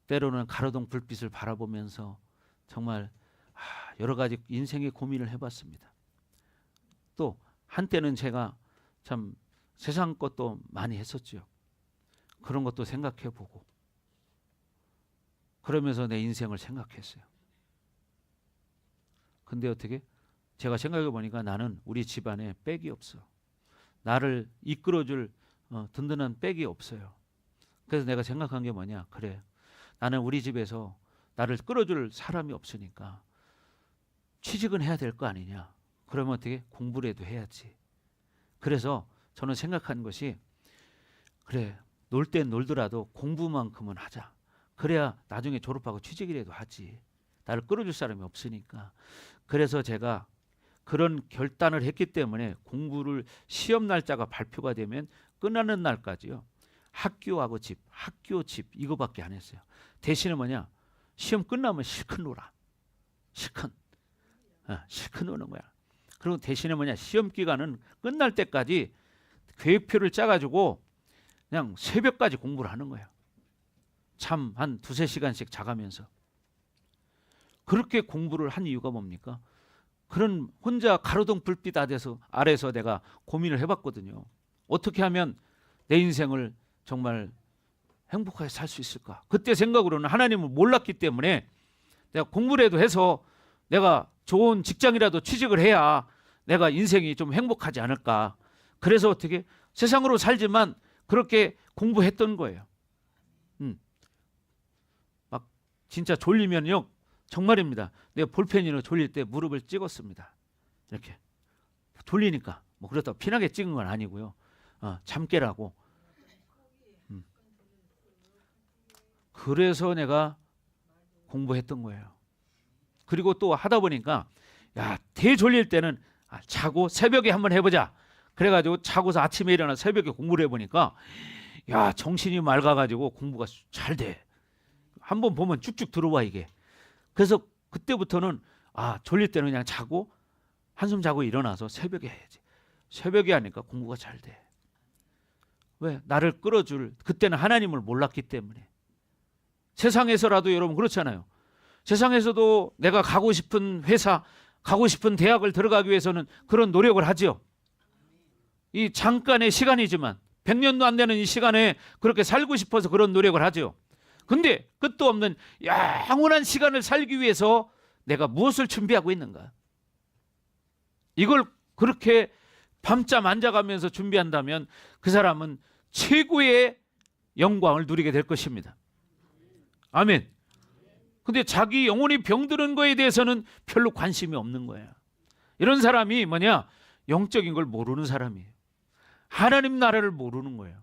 때로는 가로등 불빛을 바라보면서 정말 여러 가지 인생의 고민을 해봤습니다. 또 한때는 제가 참 세상 것도 많이 했었죠. 그런 것도 생각해보고 그러면서 내 인생을 생각했어요. 근데 어떻게? 제가 생각해보니까 나는 우리 집안에 백이 없어. 나를 이끌어줄 든든한 백이 없어요. 그래서 내가 생각한 게 뭐냐? 그래, 나는 우리 집에서 나를 끌어줄 사람이 없으니까 취직은 해야 될 거 아니냐. 그러면 어떻게? 공부라도 해야지. 그래서 저는 생각한 것이 그래, 놀 땐 놀더라도 공부만큼은 하자. 그래야 나중에 졸업하고 취직이라도 하지. 나를 끌어줄 사람이 없으니까. 그래서 제가 그런 결단을 했기 때문에 공부를 시험 날짜가 발표가 되면 끝나는 날까지요. 학교 집 이거밖에 안 했어요. 대신에 뭐냐? 시험 끝나면 실컷 놀아. 실컷 노는 거야. 그리고 대신에 뭐냐? 시험 기간은 끝날 때까지 계획표를 짜가지고 그냥 새벽까지 공부를 하는 거예요. 잠 한 2-3시간씩 자가면서. 그렇게 공부를 한 이유가 뭡니까? 그런 혼자 가로등 불빛 아래서 내가 고민을 해봤거든요. 어떻게 하면 내 인생을 정말 행복하게 살 수 있을까? 그때 생각으로는 하나님을 몰랐기 때문에 내가 공부라도 해서 내가 좋은 직장이라도 취직을 해야 내가 인생이 좀 행복하지 않을까. 그래서 어떻게 세상으로 살지만 그렇게 공부했던 거예요. 막 진짜 졸리면요. 정말입니다. 내가 볼펜으로 졸릴 때 무릎을 찍었습니다. 이렇게 졸리니까 뭐 그렇다고 피나게 찍은 건 아니고요. 잠 깨라고. 그래서 공부했던 거예요. 그리고 또 하다 보니까 야, 대졸릴 때는 자고 새벽에 한번 해보자. 그래가지고 자고서 아침에 일어나 새벽에 공부를 해보니까 야, 정신이 맑아가지고 공부가 잘 돼. 한번 보면 쭉쭉 들어와 이게. 그래서 그때부터는 졸릴 때는 그냥 자고 한숨 자고 일어나서 새벽에 해야지. 새벽에 하니까 공부가 잘 돼. 왜? 나를 끌어줄, 그때는 하나님을 몰랐기 때문에. 세상에서라도 여러분 그렇잖아요. 세상에서도 내가 가고 싶은 회사, 가고 싶은 대학을 들어가기 위해서는 그런 노력을 하죠. 이 잠깐의 시간이지만 100년도 안 되는 이 시간에 그렇게 살고 싶어서 그런 노력을 하죠. 근데 끝도 없는 영원한 시간을 살기 위해서 내가 무엇을 준비하고 있는가? 이걸 그렇게 밤잠 안 자가면서 준비한다면 그 사람은 최고의 영광을 누리게 될 것입니다. 아멘. 근데 자기 영혼이 병드는 거에 대해서는 별로 관심이 없는 거예요. 이런 사람이 뭐냐? 영적인 걸 모르는 사람이에요. 하나님 나라를 모르는 거예요.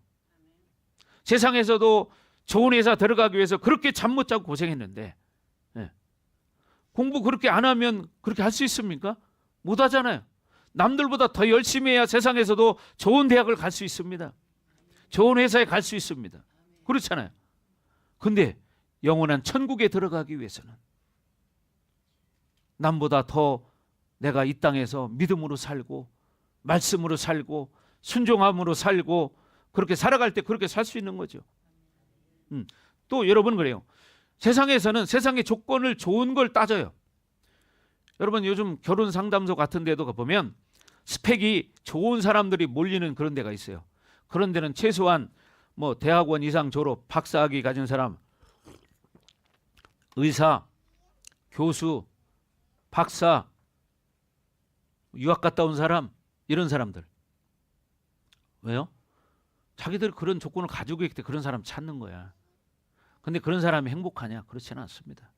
세상에서도 좋은 회사 들어가기 위해서 그렇게 잠 못 자고 고생했는데 공부 그렇게 안 하면 그렇게 할 수 있습니까? 못 하잖아요. 남들보다 더 열심히 해야 세상에서도 좋은 대학을 갈 수 있습니다. 좋은 회사에 갈 수 있습니다. 그렇잖아요. 근데 영원한 천국에 들어가기 위해서는 남보다 더 내가 이 땅에서 믿음으로 살고 말씀으로 살고 순종함으로 살고 그렇게 살아갈 때 그렇게 살 수 있는 거죠. 또 여러분 그래요. 세상에서는 세상의 조건을 좋은 걸 따져요. 여러분 요즘 결혼 상담소 같은 데도 보면 스펙이 좋은 사람들이 몰리는 그런 데가 있어요. 그런 데는 최소한 뭐 대학원 이상 졸업, 박사학위 가진 사람, 의사, 교수, 박사, 유학 갔다 온 사람, 이런 사람들. 왜요? 자기들 그런 조건을 가지고 있기 때문에 그런 사람 찾는 거야. 근데 그런 사람이 행복하냐? 그렇지는 않습니다.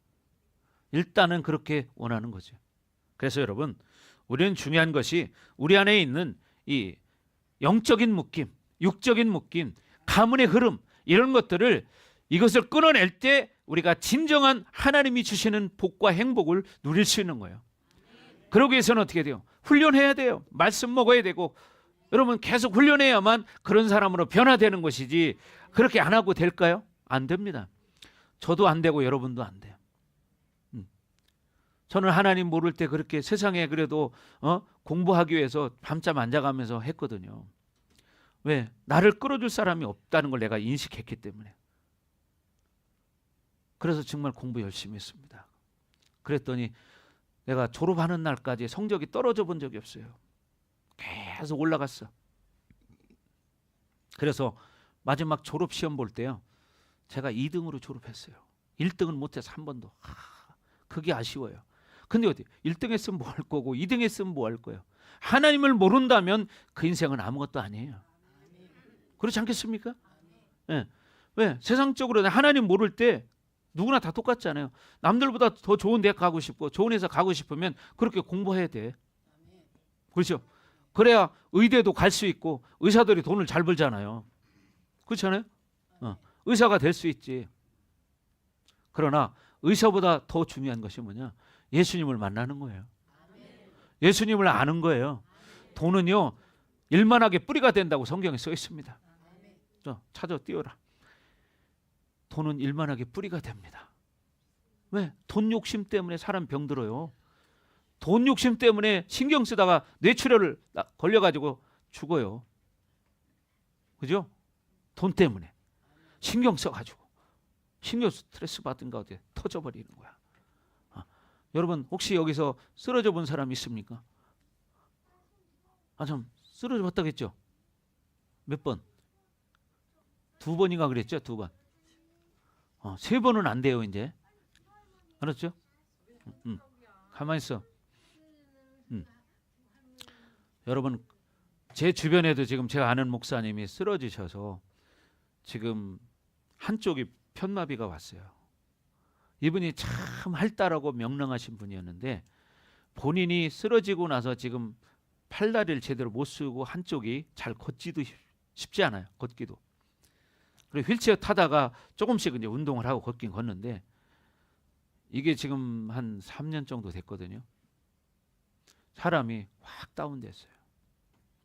일단은 그렇게 원하는 거죠. 그래서 여러분, 우리는 중요한 것이 우리 안에 있는 이 영적인 묶임, 육적인 묶임, 가문의 흐름, 이런 것들을 이것을 끊어낼 때 우리가 진정한 하나님이 주시는 복과 행복을 누릴 수 있는 거예요. 그러기 위해서는 어떻게 돼요? 훈련해야 돼요. 말씀 먹어야 되고, 여러분 계속 훈련해야만 그런 사람으로 변화되는 것이지 그렇게 안 하고 될까요? 안 됩니다. 저도 안 되고 여러분도 안 돼요. 저는 하나님 모를 때 그렇게 세상에 그래도 공부하기 위해서 밤잠 안 자가면서 했거든요. 왜? 나를 끌어줄 사람이 없다는 걸 내가 인식했기 때문에. 그래서 정말 공부 열심히 했습니다. 그랬더니 내가 졸업하는 날까지 성적이 떨어져 본 적이 없어요. 계속 올라갔어. 그래서 마지막 졸업시험 볼 때요, 제가 2등으로 졸업했어요. 1등은 못해서 한 번도. 그게 아쉬워요. 근데 어디 1등 했으면 뭐 할 거고 2등 했으면 뭐 할 거예요. 하나님을 모른다면 그 인생은 아무것도 아니에요. 그렇지 않겠습니까? 네. 왜? 세상적으로 하나님 모를 때 누구나 다 똑같잖아요. 남들보다 더 좋은 대학 가고 싶고 좋은 회사 가고 싶으면 그렇게 공부해야 돼. 그렇죠? 그래야 의대도 갈 수 있고 의사들이 돈을 잘 벌잖아요. 그렇잖아요? 의사가 될 수 있지. 그러나 의사보다 더 중요한 것이 뭐냐? 예수님을 만나는 거예요. 예수님을 아는 거예요. 돈은요, 일만하게 뿌리가 된다고 성경에 써 있습니다. 찾아 띄워라. 돈은 일만하게 뿌리가 됩니다. 왜? 돈 욕심 때문에 사람 병들어요. 돈 욕심 때문에 신경 쓰다가 뇌출혈을 걸려가지고 죽어요. 그죠? 돈 때문에 신경 써가지고 신경 스트레스 받은 거 어때? 터져버리는 거야. 여러분 혹시 여기서 쓰러져 본 사람 있습니까? 좀 쓰러져 봤다겠죠? 몇 번? 2번인가 그랬죠? 2번. 3번은 안 돼요 이제. 알았죠? 가만히 있어. 여러분 제 주변에도 지금 제가 아는 목사님이 쓰러지셔서 지금 한쪽이 편마비가 왔어요. 이분이 참 활달하고 명랑하신 분이었는데 본인이 쓰러지고 나서 지금 팔다리를 제대로 못 쓰고 한쪽이 잘 걷지도 쉽지 않아요. 걷기도. 그리고 휠체어 타다가 조금씩 이제 운동을 하고 걷긴 걷는데 이게 지금 한 3년 정도 됐거든요. 사람이 확 다운됐어요.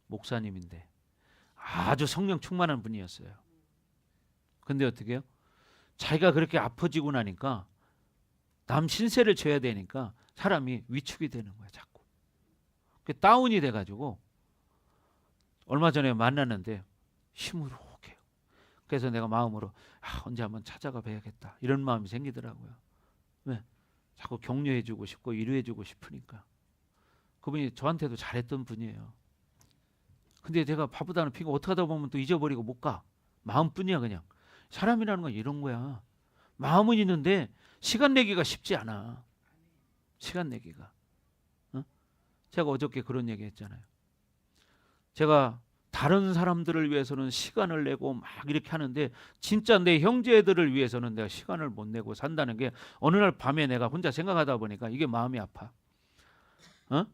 목사님인데 아주 성령 충만한 분이었어요. 근데 어떻게 해요? 자기가 그렇게 아파지고 나니까 남 신세를 져야 되니까 사람이 위축이 되는 거야 자꾸. 다운이 돼가지고 얼마 전에 만났는데 힘으로 해요. 그래서 내가 마음으로 언제 한번 찾아가 봐야겠다 이런 마음이 생기더라고요. 왜? 자꾸 격려해주고 싶고 위로해주고 싶으니까. 그분이 저한테도 잘했던 분이에요. 근데 내가 바쁘다는 핑계 어떻게 하다 보면 또 잊어버리고 못 가. 마음뿐이야 그냥. 사람이라는 건 이런 거야. 마음은 있는데 시간 내기가 쉽지 않아. 시간 내기가. 어? 제가 어저께 그런 얘기 했잖아요. 제가 다른 사람들을 위해서는 시간을 내고 막 이렇게 하는데 진짜 내 형제들을 위해서는 내가 시간을 못 내고 산다는 게 어느 날 밤에 내가 혼자 생각하다 보니까 이게 마음이 아파. 어?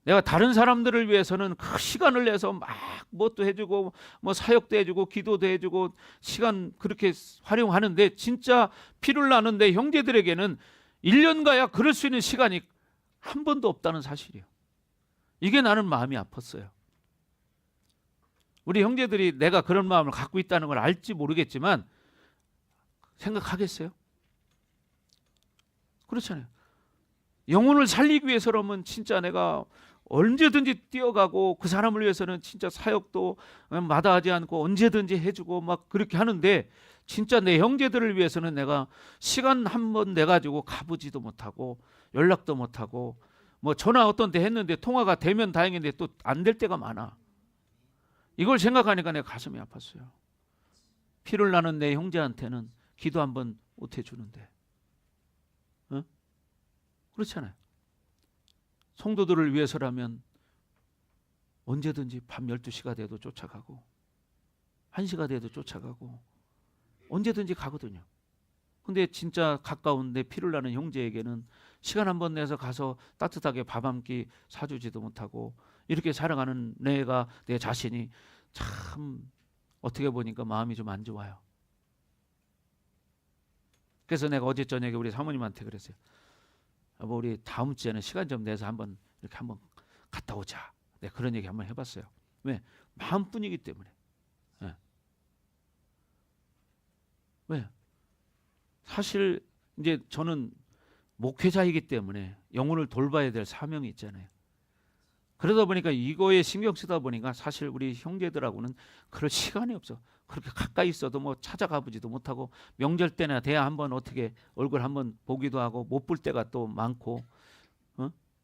내가 다른 사람들을 위해서는 그 시간을 내서 막 뭣도 해주고 뭐 사역도 해주고 기도도 해주고 시간 그렇게 활용하는데 진짜 피를 나는 내 형제들에게는 1년 가야 그럴 수 있는 시간이 한 번도 없다는 사실이에요. 이게 나는 마음이 아팠어요. 우리 형제들이 내가 그런 마음을 갖고 있다는 걸 알지 모르겠지만 생각하겠어요? 그렇잖아요. 영혼을 살리기 위해서라면 진짜 내가 언제든지 뛰어가고 그 사람을 위해서는 진짜 사역도 마다하지 않고 언제든지 해주고 막 그렇게 하는데 진짜 내 형제들을 위해서는 내가 시간 한 번 내가지고 가보지도 못하고 연락도 못하고 뭐 전화 어떤 때 했는데 통화가 되면 다행인데 또 안 될 때가 많아. 이걸 생각하니까 내 가슴이 아팠어요. 피를 나는 내 형제한테는 기도 한 번 못 해주는데. 어? 그렇잖아요. 성도들을 위해서라면 언제든지 밤 12시가 돼도 쫓아가고 1시가 돼도 쫓아가고 언제든지 가거든요. 근데 진짜 가까운 내 피를 나는 형제에게는 시간 한 번 내서 가서 따뜻하게 밥 한 끼 사주지도 못하고 이렇게 살아가는 내가 내 자신이 참 어떻게 보니까 마음이 좀 안 좋아요. 그래서 내가 어제 저녁에 우리 사모님한테 그랬어요. 여보 우리 다음 주에는 시간 좀 내서 한번 이렇게 한번 갔다 오자. 내가 그런 얘기 한번 해봤어요. 왜? 마음뿐이기 때문에. 네. 왜? 사실 이제 저는 목회자이기 때문에 영혼을 돌봐야 될 사명이 있잖아요. 그러다 보니까 이거에 신경 쓰다 보니까 사실 우리 형제들하고는 그럴 시간이 없어. 그렇게 가까이 있어도 뭐 찾아가 보지도 못하고 명절 때나 돼야 한번 어떻게 얼굴 한번 보기도 하고 못 볼 때가 또 많고,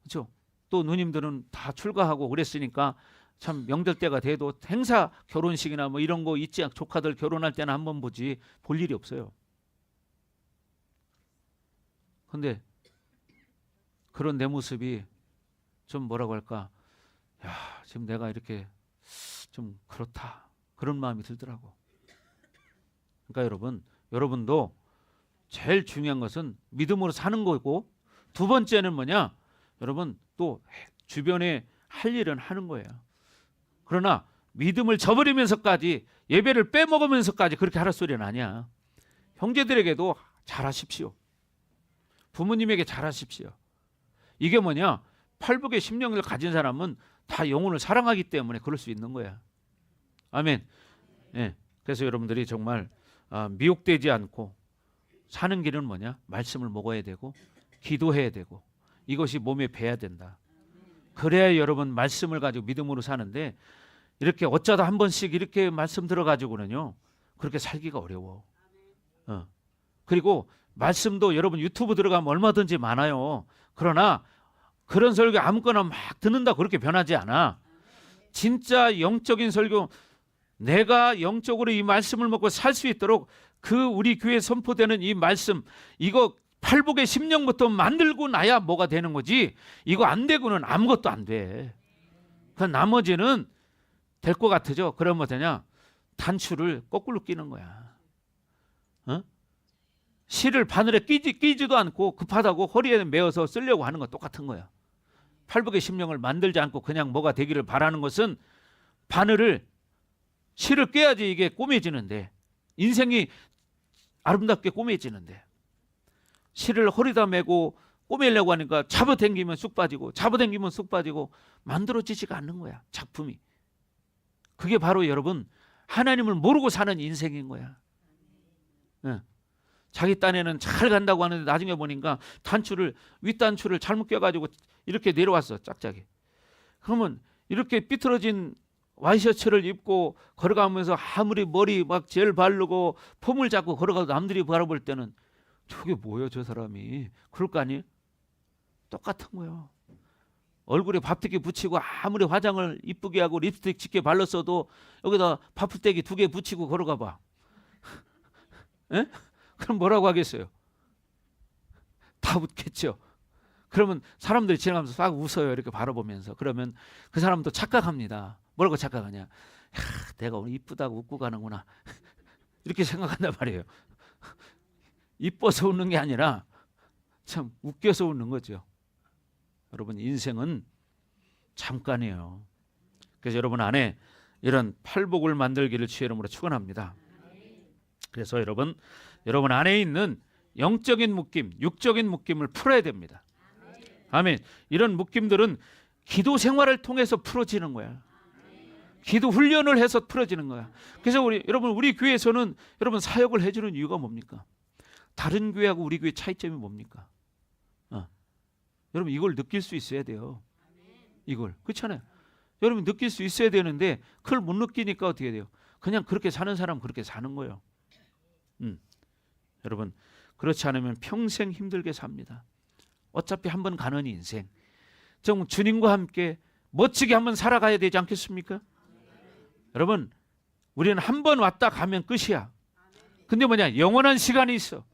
그렇죠? 또 누님들은 다 출가하고 그랬으니까 참 명절 때가 돼도 행사 결혼식이나 뭐 이런 거 있지 않고 조카들 결혼할 때는 한번 보지 볼 일이 없어요. 근데 그런 내 모습이 좀 뭐라고 할까? 야, 지금 내가 이렇게 좀 그렇다. 그런 마음이 들더라고. 그러니까 여러분도 제일 중요한 것은 믿음으로 사는 거고 두 번째는 뭐냐? 여러분 또 주변에 할 일은 하는 거예요. 그러나 믿음을 저버리면서까지 예배를 빼먹으면서까지 그렇게 하라 소리는 아니야. 형제들에게도 잘하십시오. 부모님에게 잘하십시오. 이게 뭐냐? 팔복의 심령을 가진 사람은 다 영혼을 사랑하기 때문에 그럴 수 있는 거야. 아멘. 네. 그래서 여러분들이 정말 미혹되지 않고 사는 길은 뭐냐? 말씀을 먹어야 되고 기도해야 되고 이것이 몸에 배야 된다. 그래야 여러분 말씀을 가지고 믿음으로 사는데 이렇게 어쩌다 한 번씩 이렇게 말씀 들어가지고는요 그렇게 살기가 어려워. 그리고 말씀도 여러분 유튜브 들어가면 얼마든지 많아요. 그러나 그런 설교 아무거나 막 듣는다 그렇게 변하지 않아. 진짜 영적인 설교 내가 영적으로 이 말씀을 먹고 살 수 있도록 그 우리 교회에 선포되는 이 말씀 이거 팔복의 심령부터 만들고 나야 뭐가 되는 거지 이거 안 되고는 아무것도 안 돼. 그 나머지는 될 것 같으죠. 그러면 뭐 되냐? 단추를 거꾸로 끼는 거야. 실을 바늘에 끼지도 않고 급하다고 허리에 메어서 쓰려고 하는 거 똑같은 거야. 팔복의 심령을 만들지 않고 그냥 뭐가 되기를 바라는 것은 바늘을 실을 꿰야지 이게 꼬매지는데 인생이 아름답게 꼬매지는데 실을 허리다 메고 꼬매려고 하니까 잡아당기면 쑥 빠지고 잡아당기면 쑥 빠지고 만들어지지가 않는 거야. 작품이. 그게 바로 여러분 하나님을 모르고 사는 인생인 거야. 자기 딴에는 잘 간다고 하는데 나중에 보니까 윗단추를 잘못 껴가지고 이렇게 내려왔어. 짝짝이. 그러면 이렇게 삐뚤어진 와이셔츠를 입고 걸어가면서 아무리 머리 막 젤 바르고 폼을 잡고 걸어가도 남들이 바라볼 때는 저게 뭐야 저 사람이 그럴 거 아니에요? 똑같은 거예요. 얼굴에 밥대기 붙이고 아무리 화장을 이쁘게 하고 립스틱 짙게 발랐어도 여기다 밥풀떼기 2개 붙이고 걸어가 봐. 에? 그럼 뭐라고 하겠어요? 다 웃겠죠. 그러면 사람들이 지나가면서 싹 웃어요. 이렇게 바라보면서. 그러면 그 사람도 착각합니다. 뭐라고 착각하냐? 야, 내가 오늘 이쁘다고 웃고 가는구나. 이렇게 생각한단 말이에요. 이뻐서 웃는 게 아니라 참 웃겨서 웃는 거죠. 여러분, 인생은 잠깐이에요. 그래서 여러분 안에 이런 팔복을 만들기를 주의 이름으로 축원합니다. 그래서 여러분 안에 있는 영적인 묶임, 육적인 묶임을 풀어야 됩니다. 아멘. 이런 묶임들은 기도 생활을 통해서 풀어지는 거야. 기도 훈련을 해서 풀어지는 거야. 그래서 우리 교회에서는 여러분 사역을 해주는 이유가 뭡니까? 다른 교회하고 우리 교회 차이점이 뭡니까? 여러분 이걸 느낄 수 있어야 돼요. 이걸. 그렇잖아요. 여러분 느낄 수 있어야 되는데 그걸 못 느끼니까 어떻게 돼요? 그냥 그렇게 사는 사람은 그렇게 사는 거예요. 여러분 그렇지 않으면 평생 힘들게 삽니다. 어차피 한번 가는 인생. 정 주님과 함께 멋지게 한번 살아가야 되지 않겠습니까? 여러분 우리는 한번 왔다 가면 끝이야. 근데 뭐냐? 영원한 시간이 있어.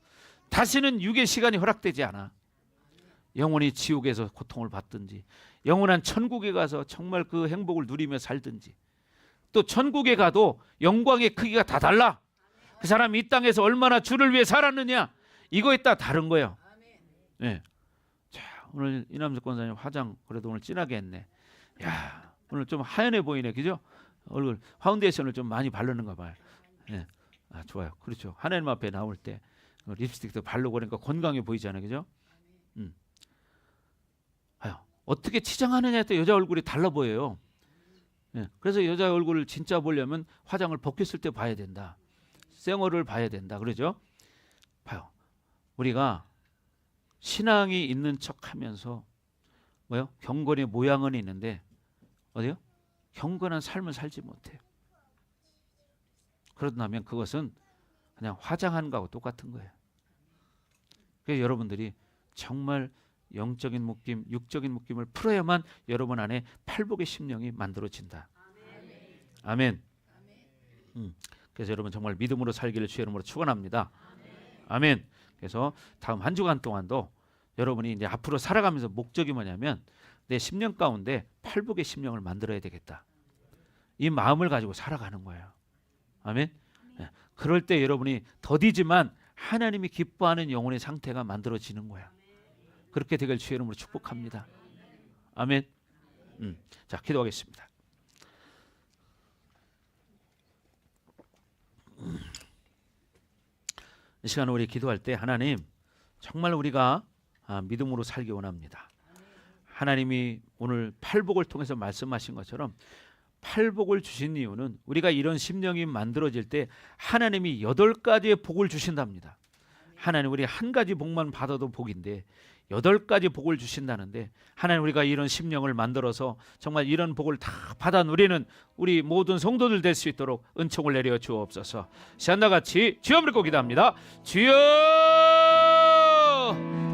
다시는 육의 시간이 허락되지 않아. 영원히 지옥에서 고통을 받든지 영원한 천국에 가서 정말 그 행복을 누리며 살든지, 또 천국에 가도 영광의 크기가 다 달라. 그 사람이 이 땅에서 얼마나 주를 위해 살았느냐 이거에 따라 다른 거예요. 네. 자, 오늘 이남석 권사님 화장 그래도 오늘 진하게 했네. 야, 오늘 좀 하얀해 보이네, 그죠? 얼굴 파운데이션을 좀 많이 바르는가 봐요. 네. 아, 좋아요. 그렇죠. 하나님 앞에 나올 때 립스틱도 바르고 그러니까 건강해 보이잖아요, 그죠? 아유, 어떻게 치장하느냐에 따라 여자 얼굴이 달라 보여요. 네. 그래서 여자 얼굴을 진짜 보려면 화장을 벗겼을 때 봐야 된다. 생얼을 봐야 된다. 그러죠? 봐요. 우리가 신앙이 있는 척하면서 뭐요? 경건의 모양은 있는데 어디요? 경건한 삶을 살지 못해요. 그런다면 그것은 그냥 화장한 거하고 똑같은 거예요. 그래서 여러분들이 정말 영적인 묶임, 육적인 묶임을 풀어야만 여러분 안에 팔복의 심령이 만들어진다. 아멘. 그래서 여러분 정말 믿음으로 살기를 주의 이름으로 축원합니다. 아멘. 그래서 다음 한 주간 동안도 여러분이 이제 앞으로 살아가면서 목적이 뭐냐면 내 심령 가운데 팔복의 심령을 만들어야 되겠다. 이 마음을 가지고 살아가는 거예요. 아멘. 네. 그럴 때 여러분이 더디지만 하나님이 기뻐하는 영혼의 상태가 만들어지는 거야. 그렇게 되길 주의 이름으로 축복합니다. 아멘. 자, 기도하겠습니다. 이 시간 우리 기도할 때 하나님 정말 우리가 믿음으로 살기 원합니다. 하나님이 오늘 팔복을 통해서 말씀하신 것처럼 팔복을 주신 이유는 우리가 이런 심령이 만들어질 때 하나님이 8가지의 복을 주신답니다. 하나님 우리 한 가지 복만 받아도 복인데 8가지 복을 주신다는데 하나님 우리가 이런 심령을 만들어서 정말 이런 복을 다 받아 누리는 우리 모든 성도들 될 수 있도록 은총을 내려 주옵소서. 시간다같이 주여 부르고 기도합니다. 주여!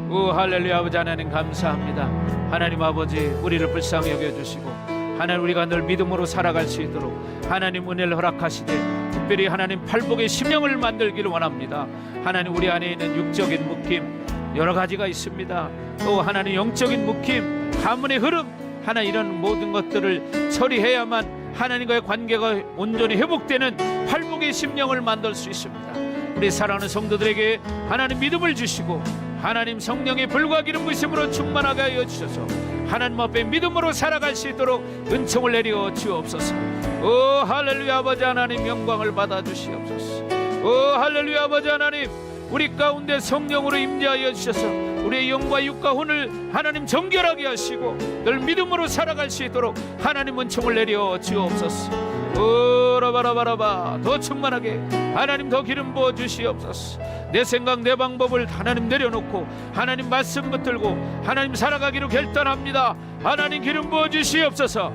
오 할렐루야. 아버지 하나님 감사합니다. 하나님 아버지 우리를 불쌍히 여겨주시고 하나님 우리가 늘 믿음으로 살아갈 수 있도록 하나님 은혜를 허락하시되 특별히 하나님 팔복의 심령을 만들기를 원합니다. 하나님 우리 안에 있는 육적인 묶임 여러 가지가 있습니다. 또 하나님 영적인 묶임, 가문의 흐름, 하나님 이런 모든 것들을 처리해야만 하나님과의 관계가 온전히 회복되는 팔복의 심령을 만들 수 있습니다. 우리 사랑하는 성도들에게 하나님 믿음을 주시고 하나님 성령의 불과 기름 부으심으로 충만하게 하여 주셔서 하나님 앞에 믿음으로 살아갈 수 있도록 은총을 내려 주옵소서. 오 할렐루야. 아버지 하나님 영광을 받아 주시옵소서. 오 할렐루야. 아버지 하나님 우리 가운데 성령으로 임재하여 주셔서 우리의 영과 육과 혼을 하나님 정결하게 하시고 늘 믿음으로 살아갈 수 있도록 하나님 은총을 내려 주옵소서. 오라바라바라바 더 충만하게 하나님 더 기름 부어 주시옵소서. 내 생각 내 방법을 하나님 내려놓고 하나님 말씀 붙들고 하나님 살아가기로 결단합니다. 하나님 기름 부어 주시옵소서.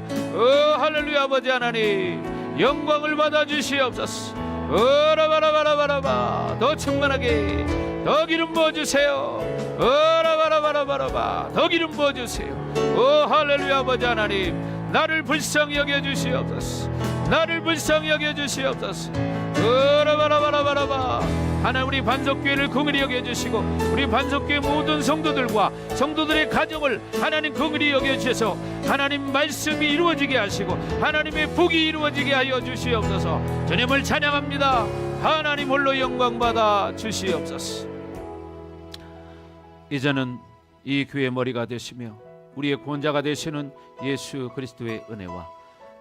할렐루야. 아버지 하나님 영광을 받아 주시옵소서. 오라바라바라바라바 더 충만하게 더 기름 부어 주세요. 오라바라바 라바라바라바 더 기름 부어주세요. 오 할렐루야. 아버지 하나님, 나를 불쌍히 여겨주시옵소서. 나를 불쌍히 여겨주시옵소서. 라바라바라바라바 하나님, 우리 반석교회를 긍휼히 여겨주시고 우리 반석교회 모든 성도들과 성도들의 가정을 하나님 긍휼히 여겨주셔서 하나님 말씀이 이루어지게 하시고 하나님의 복이 이루어지게 하여 주시옵소서. 주님을 찬양합니다. 하나님 홀로 영광받아 주시옵소서. 이제는 이 교회의 머리가 되시며 우리의 구원자가 되시는 예수 그리스도의 은혜와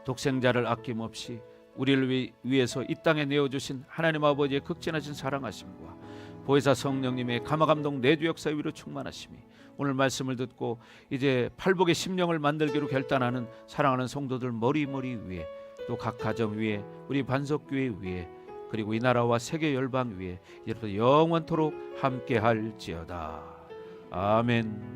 독생자를 아낌없이 우리를 위해서 이 땅에 내어주신 하나님 아버지의 극진하신 사랑하심과 보혜사 성령님의 감화감동 내주 역사 위로 충만하심이 오늘 말씀을 듣고 이제 팔복의 심령을 만들기로 결단하는 사랑하는 성도들 머리 위에, 또 각 가정 위에, 우리 반석교회 위에, 그리고 이 나라와 세계 열방 위에 이제부터 영원토록 함께할지어다. 아멘.